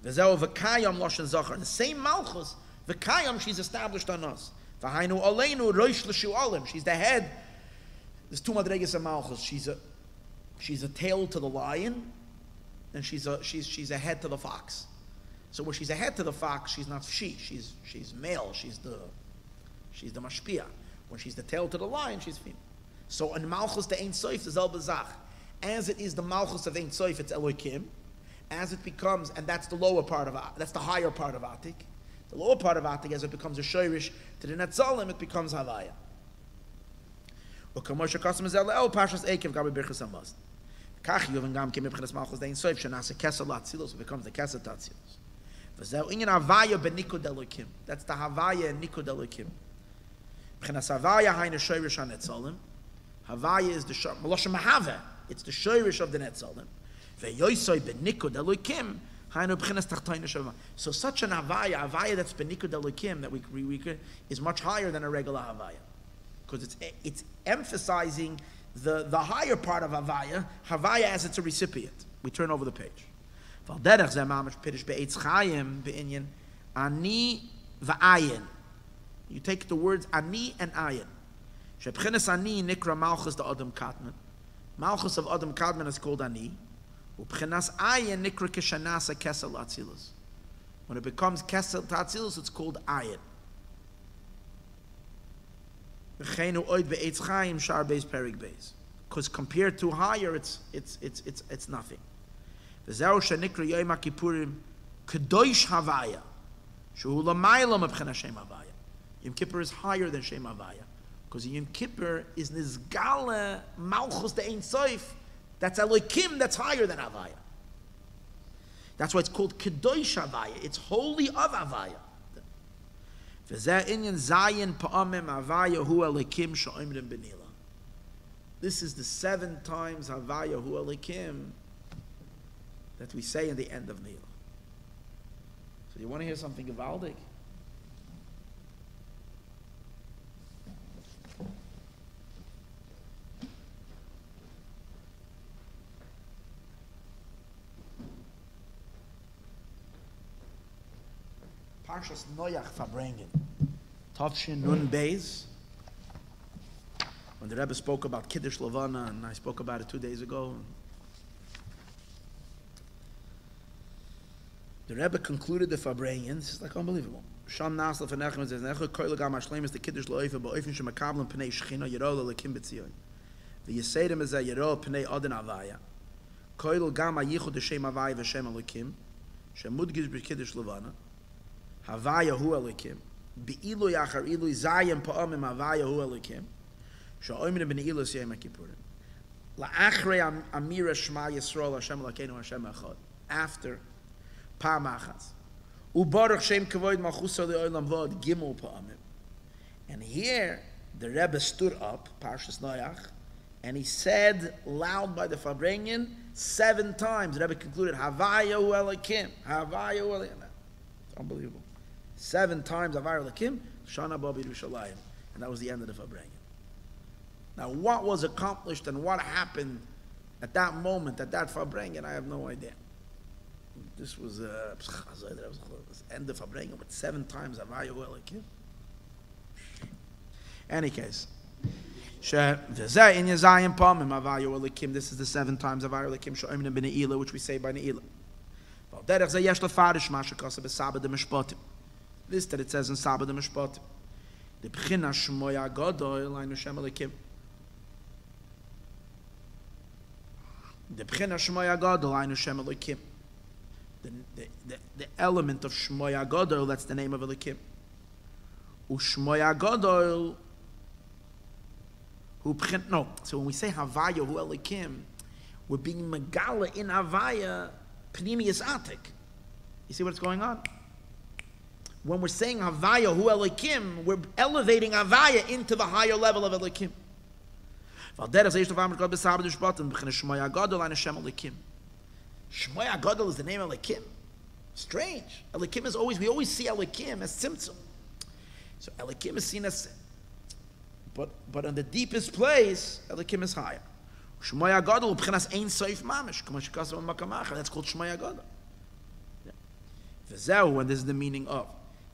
V'zeo v'kayam lashan zachar. The same malchus, v'kayam, she's established on us. V'hainu aleinu roish l'shu alim, she's the head. There's two madregas of malchus. She's a tail to the lion, and she's a head to the fox. So where she's a head to the fox, she's not she's male. She's the mashpia. When she's the tail to the lion, she's female. So in malchus the Ein Sof is el bezach. As it is the malchus of Ein Sof, it's Elokim. As it becomes, and that's the lower part of that's the higher part of Atik. The lower part of Atik, as it becomes a shoirish to the netzalim, it becomes Havaya. So such an Havaya, becomes the Kesed Tatzilus. That's the Havaya and Nikud Elokim. Havaya is the Malosha Mahave. It's the Shoirish of the Netzalim. So such an Havaya that's Benikud Elokim that we is much higher than a regular Havaya. Because it's emphasizing the higher part of Havaya as it's a recipient. We turn over the page. You take the words ani and ayin. Shebchenes ani nikra malchus the Adam Kadman. Malchus of Adam Kadman is called ani. Ubchenas ayin nikra kishanasa kesel atzilus. When it becomes kesel atzilus, it's called ayin. Because compared to higher, it's nothing. Yom Kippur is higher than Shem Havaya, because Yom Kippur is Nizgala Malchus the Ein Sof. That's Elokim, that's higher than Havaya. That's why it's called Kedosh Havaya. It's holy of Havaya. This is the 7 times Havaya Hu Elikim that we say in the end of Nila. So you want to hear something Gavaldik? Parshas Noach Farbrengen. Tovshin Nun Beis. When the Rebbe spoke about Kiddush Levana, and I spoke about it 2 days ago, the Rebbe concluded the Farbrengen. This is like unbelievable. Sham Nasl Fenechem says, Necha Koil Gam Hashleim is the Kiddush Loifa, but Oifin Shemakablan Pnei Shechina Yerola Lekim B'Tzion. The Yisaydim is a Yerola Pnei Odin Avaya. Koil Gam Ayichud Hashem Avaya V'Shem Elokim. Shem Mudgiz B'Kiddush Levana. Havaya hu elikim. Be'ilu yachar ilu zayim pa'amim havaya hu elikim. Sha'oimrim ben ilu siyem ha-kippurim. La'achrei amira shema Yisroel Hashem Elokeinu Hashem echad. After pa'am achas. Ubaruch shem kavod malchusa le'olam vod gimel pa'amim. And here the Rebbe stood up, Parshas Noach, and he said loud by the Farbrengen 7 times. The Rebbe concluded, Havaya hu elikim, Havaya hu elikim. It's unbelievable. 7 times Havaya hu elikim, Shana Ba B'Yerushalayim. And that was the end of the Farbrengen. Now what was accomplished and what happened at that moment, at that Farbrengen, I have no idea. This was end of Farbrengen with 7 times Havaya hu elikim. Any case, this is the 7 times Havaya elikim, which we say by Ne'ilah. This that it says in Sabad Mishpatim. The B'china Shmoya Gadol Einu Shem Elikim. The B'china Shmoya Gadol Einu Shem Elikim. The element of Shmoya Gadol, that's the name of Elikim. U'Shmoya Gadol. No, so when we say Havaya hu elikim, we're being megala in Havaya pnimius atik. You see what's going on? When we're saying Havaya hu elikim, we're elevating Havaya into the higher level of elikim. Shmoya Gadol is the name of elikim. Strange. Elikim is always, we always see elikim as tzimtzum. So elikim is seen as, but on the deepest place, elikim is higher. Shmoya Gadol b'chinas ein soif mamish, k'mo shekasam makamacha. That's called Shmoya Gadol. V'zeu, and this is the meaning of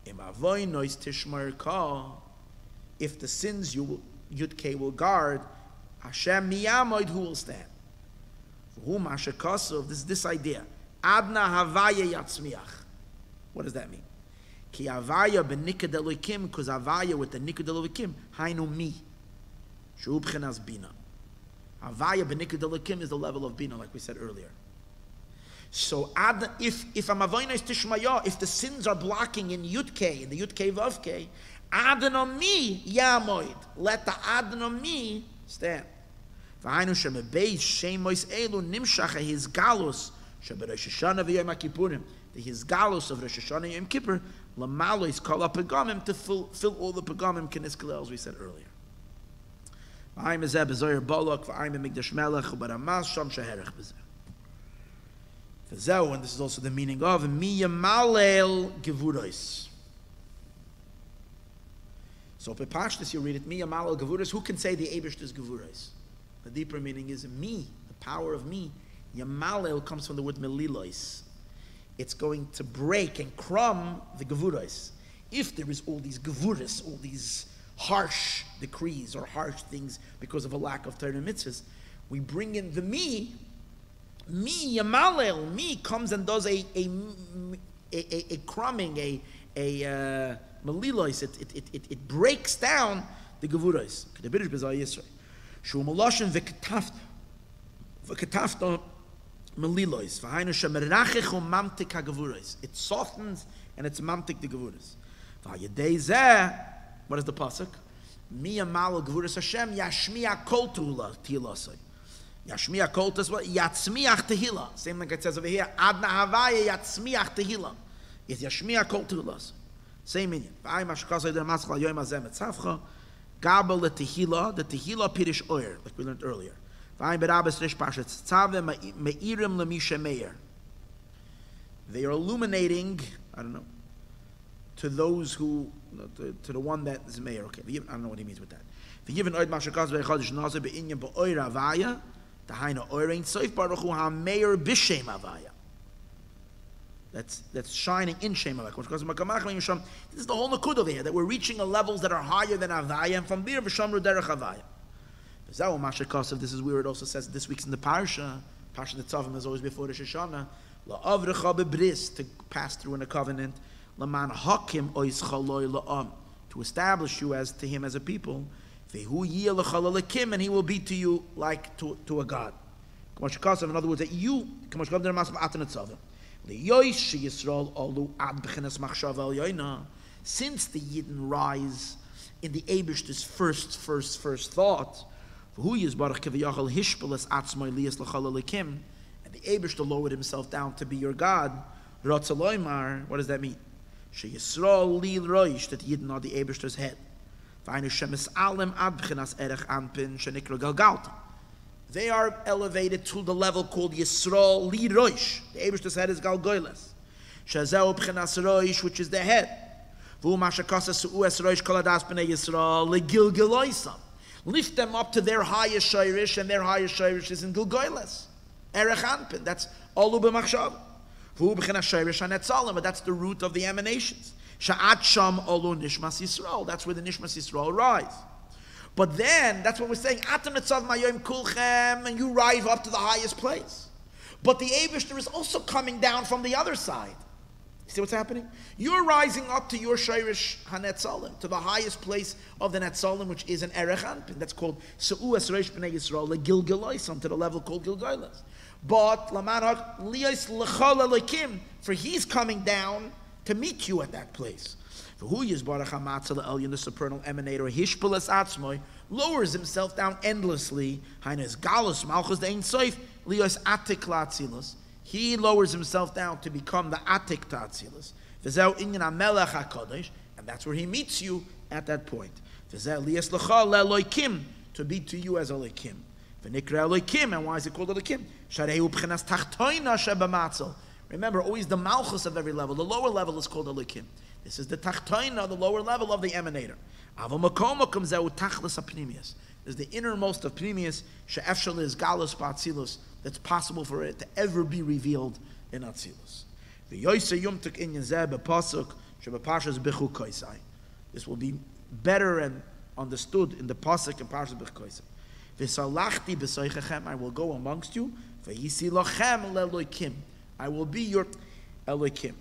im avoy nois tishmar ka. If the sins Yud-K will guard, Hashem miyamoid, who will stand? Whom hashekasov, this idea. Adna havaya yatzmiach. What does that mean? Ki havaya b'nikad elokim, because havaya with the nikad elokim, hainu mi. Shu b'chinas bina. Havaya b'nikad elokim is the level of bina, like we said earlier. So if I'm avoynos tishmaya, if the sins are blocking in Yud-K, in the Yud-K Vav-K, Adon mi yamoid. Let the Adon mi stand. V'hainu shemebeis shemois elu nimshach his galus sheberosh Hashanah v'yom HaKippurim. The his galus of Rosh Hashanah and Yom Kippur lamalois kol hapegamim, to fill all the pegamim keniskalel, as we said earlier. V'haim ezeh bezoyer bolok v'haim b'mikdash melech u'baramas sham sheherech b'zeh. V'zeu, and this is also the meaning of mi yamalel gevuros. So Pepashtis, you read it, mi yamalel gevuros. Who can say the Eibush is gevuros? The deeper meaning is me, the power of me. Yamalel comes from the word melilois. It's going to break and crumb the gevuros. If there is all these gevuros, all these harsh decrees or harsh things because of a lack of Torah mitzvahs, we bring in the me, yamalel, me comes and does a crumbing, a melilois. It breaks down the gevuros. The British Bezal Yisroel. Shu maloshin v'katafta melilois. V'hainu shemerachich u'mamtik ha'gevuros. It softens and it's mamtik the gevuros. V'hayedei zeh, what is the pasuk? Mi yamalel gevuros Hashem yashmiya kol tilasoi. Yashmiya kol as well. Yatzmiach tehila. Same like it says over here. Adna havaya yatzmiach tehila. It's yashmiya kol tilasoi. Same meaning. V'ayim hashkasai der maschal yoyim hazeh metzavcha. Gabel the tehila pirish oyer, like we learned earlier. They are illuminating, I don't know, to those who, to the one that is mayor. Okay, I don't know what he means with that. That's shining in Shem Havaya. This is the whole nakud over here, that we're reaching levels that are higher than Havaya, and from Biur v'shamru derech Havaya. This is where it also says this week's in the Parsha the Tzavim is always before Rosh Hashanah, la'avrecha bebris, to pass through in a covenant, laman hakim ois chaloi la'am, to establish you as to him as a people, vehu yeh l'chalalakim, and he will be to you like to a God. In other words, that you, Since the Yidden rise in the Eibishter's first thought, and the Eibishter lowered himself down to be your God, what does that mean? Yisroel li roish, that Yidden are the Eibishter's head. They are elevated to the level called Yisroel li roish. The Eibishter's head is Galgoyles. Shazeu b'chinas roish, which is the head. Lift them up to their highest shayrish, and their highest shayrish is in Gilgoyles. Erech Anpin, that's Olu b'machshav. But that's the root of the emanations. Sha'at sham Olu nishmas Yisroel. That's where the nishmas Yisroel rise. But then, that's what we're saying, Atam netzav Maayon kulchem, and you rise up to the highest place. But the Eibishter is also coming down from the other side. See what's happening? You're rising up to your Shayrish HaNetzalim, to the highest place of the Netzalim, which is an Erech Anpin. That's called Se'uas Reish B'nei Yisrael, Gilgaloisam, to the level called Gilgailas. But, Lamanach, Lios L'chol Elokim, for he's coming down to meet you at that place. For who Yisbarach HaMatzah L'Elyon, the supernal emanator, Hishpelas Atzmoy, lowers himself down endlessly, Hainas Galus Malchus the Ein Soif, Lios Atik L'Atzilus. He lowers himself down to become the Atik Tatzilus. And that's where he meets you at that point. To be to you as Elokim. And why is it called Elokim? Remember, always the Malchus of every level. The lower level is called Elokim. This is the Tachtoina, the lower level of the emanator. There's the innermost of Pnimius, She'efshel is Galus Ba'atzilus, that's possible for it to ever be revealed in Atzilus. This will be better and understood in the Pasuk and Parshas B'Koisai. I will go amongst you. I will be your Elokim.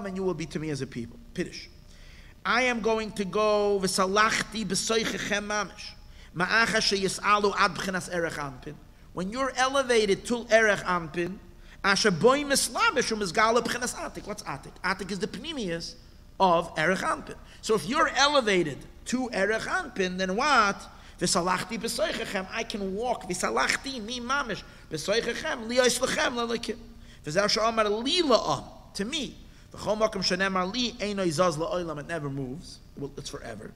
And you will be to me as a people. Piddush. I am going to go v'salachti b'soichechem mamish. Ma'acha sheyisalu ad b'chinas erech anpin. When you're elevated to erech anpin, asher boi mislabish u'mizgala b'chinas atik. What's atik? Atik is the pnimius of erech anpin. So if you're elevated to erech anpin, then what? V'salachti b'soichechem. I can walk. V'salachti mi mamish b'soichechem liyos lechem lelekim. V'zeh she'amar li la'am. To me. It never moves. Well, it's forever.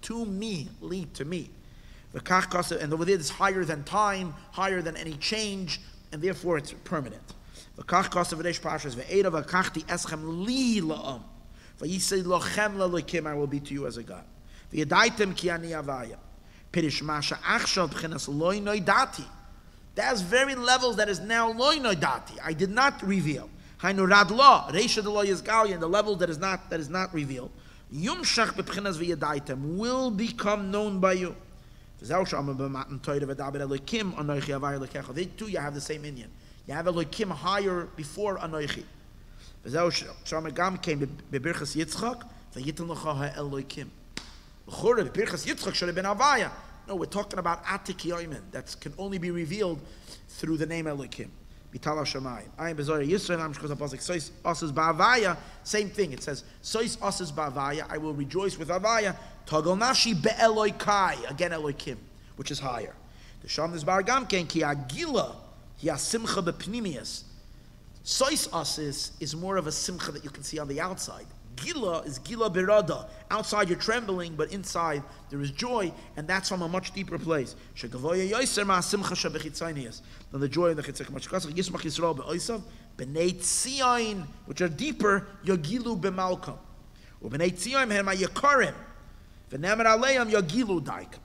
To me, li, to me. And over there, it's higher than time, higher than any change, and therefore it's permanent. I will be to you as a God. There's very levels that is now loy noidati. I did not reveal. Hainu radla, reisha de loy yizgalian, the level that is not revealed. Yumshach b'pchinas v'yadaitem will become known by you. They too, you have the same Indian. You have Elokim higher before Anoichi. Shamagam came b'birchas Yitzchak, v'yitin l'cha ha'Elokim. L'chore, b'birchas Yitzchak should have been Avaya. No, we're talking about Atik Yoimen. That can only be revealed through the name Elokim. Bitala Shamayim. I am Bezoyer Yisroel. I'm Shkoz HaPasik. Sois Osas Ba'avaya. Same thing. It says, Sois Osas Ba'avaya. I will rejoice with Avaya. Togol Nashi Be'eloikai. Again Elokim, which is higher. The Sham is Bargam Ken Ki Agila. Hi Simcha Bepnimius. Sois Osas is more of a Simcha that you can see on the outside. Gila is Gila Birada. Outside you're trembling, but inside there is joy, and that's from a much deeper place. Than the joy of the Chitzak. B'nei Tzion, which are deeper, Yogilu B'malkam. B'nei Tzion hem ha'yakarim. V'nemer aleim Yogilu daikam.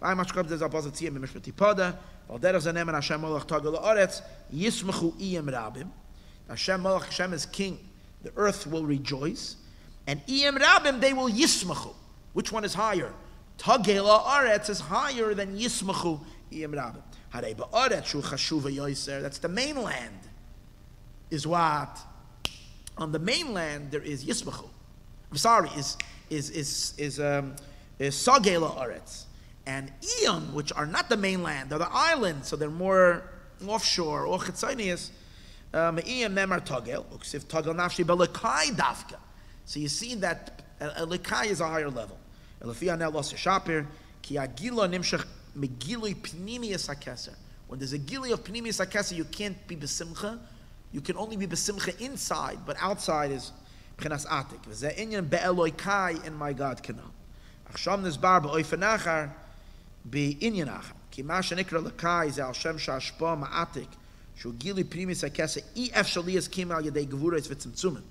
V'ay mashkab des apazat Tzion b'mishpati pada. V'alderach zanemer Hashem Malach Tagala Aretz. Yismachu iyem rabim. Hashem Malach, Hashem is king. The earth will rejoice. And iyem rabim, they will yismachu. Which one is higher? Tagela aretz is higher than yismachu iyem rabim. Harei ba'aretz shu chashuva yoiser. That's the mainland. Is what? On the mainland there is yismachu. I'm sorry, is sagela aretz. And Iyam, which are not the mainland, they're the islands, so they're more offshore, or Chitzonius. Iyam nemar togel, uksiv togel nafshi belekai dafka. So you see that Elikai is a higher level. Elafia now lost a shapir, ki agila nimshach megilui pnimius hakeser. When there's a gili of pnimius hakeser, you can't be besimcha. You can only be besimcha inside, but outside is pchenas atik. V'zeh inyan be'elokai in my God kanal. Achsham nizbar be'oifenachar be'inyan achar. Ki ma shenikra lekai ze al shem sha'ashpa ma'atik shu gili pnimius hakeser ef shaliyas kim al yadei gevurais v'tzimtzumen.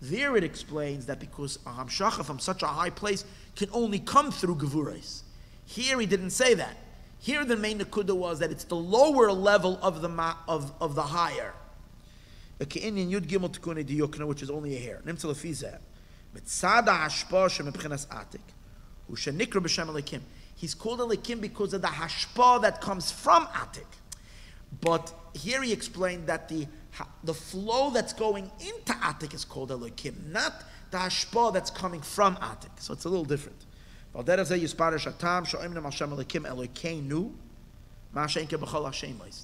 There it explains that because a hamshacha from such a high place can only come through gevurais. Here he didn't say that. Here the main nekuda was that it's the lower level of the higher. Which is only a hair. He's called a lekim because of the hashpa that comes from atik. But here he explained that the flow that's going into atik is called a lekim, not the hashpa that's coming from atik. So it's a little different. It's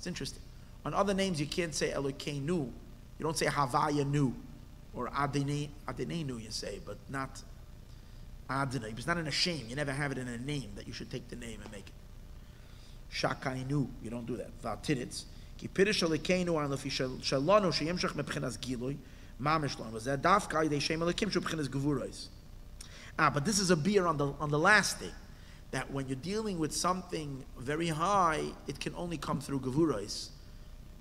interesting. On other names, you can't say Elokeinu. You don't say Havaya nu or Adonai nu, you say, but not Adonai. It's not in a shame. You never have it in a name that you should take the name and make it. Shakainu. You don't do that. Vatiditz. Ki pirish Elokeinu an lefi shalonu sheyemshach mebchinas gilui mamish lon. Was that dafka yidei shem Elokim shu bchinas gevuros. But this is a beer on the last thing, that when you're dealing with something very high, it can only come through gevuros,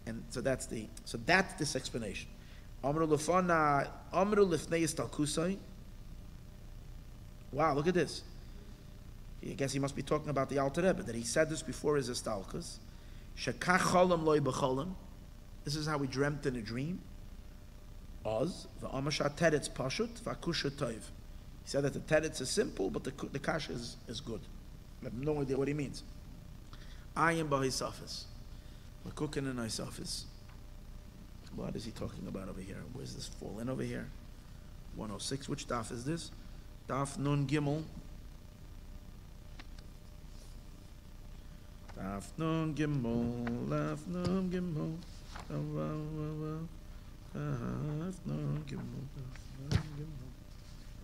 and so that's this explanation. Amru lefana amru lifnei stalkusai. Wow, look at this. I guess he must be talking about the Alter Rebbe, that he said this before his estalkus. Shekach cholam loy b'cholam. This is how we dreamt in a dream. Oz v'amashat teretz pashut v'akusha toiv. He said that the teretz is simple, but the kasha is good. I have no idea what he means. I am bahis office. We're cooking in nice office. What is he talking about over here? Where's this fall in over here? 106. Which daf is this? Daf nun gimel. Daf nun gimel. Daf nun gimel. Daf nun gimel.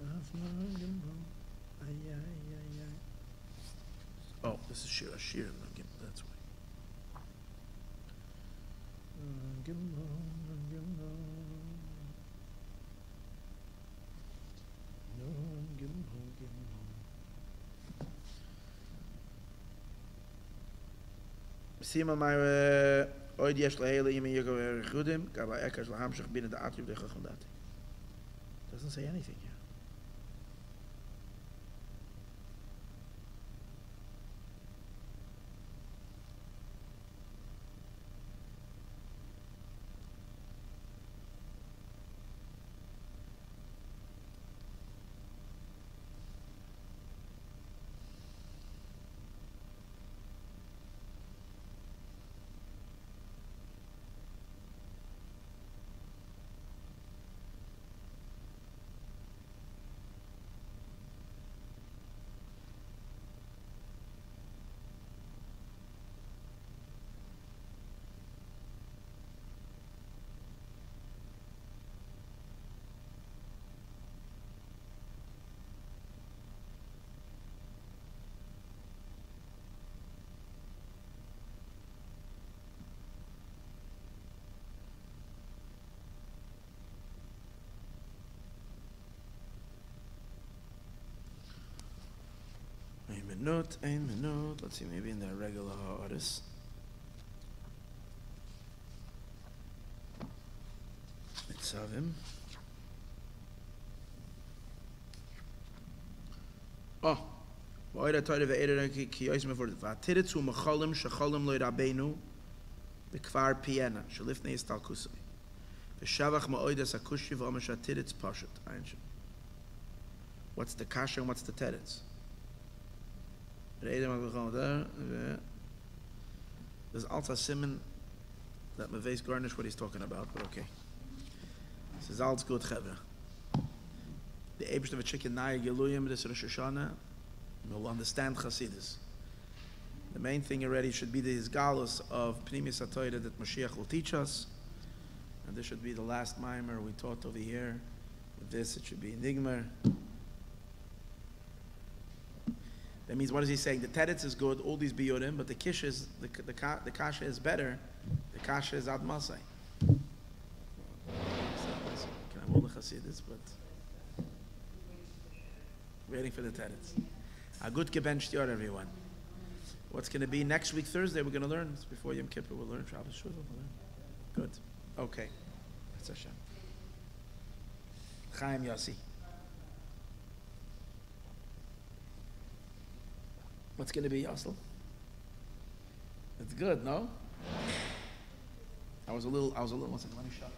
Daf nun gimel. Oh, this is Shir. That's why. Sima my oid yesh lahele yimi yego chudim kaba ekers lahamshach bin the atriv de chachondati. Doesn't say anything here. Ein minute. Let's see, maybe in the regular artists. Let's have him. Oh, why the title of the ki yoisme for the vatiritzu machalim shachalim loy rabenu the kvar piena shalifnei stalkusai the shavach ma'oidas akushi v'amashatiritz pashut. What's the kasha and what's the teretz? There's also simon that Maveis garnish what he's talking about, but okay. This is all good chevra. The Eibishter of a chicken naya geluyim this Rosh Hashanah will understand Chassidus. The main thing already should be the Isgalus of Pnimis HaTorah that Mashiach will teach us. And this should be the last mimer we taught over here. With this, it should be Nigmer. That means, what is he saying? The teretz is good, all these biurim, but the kish is, the kasha is better. The kasha is ad masai. Can have all the Chassidus, but waiting for the teretz. A good geben shtior, everyone. What's going to be next week, Thursday? We're going to learn. It's before Yom Kippur. We'll learn Shabbos Shuvah. Good. Okay. That's Hashem. Chaim Yossi. What's going to be, Yossel? It's good, no? I was a little, one second, let me shut.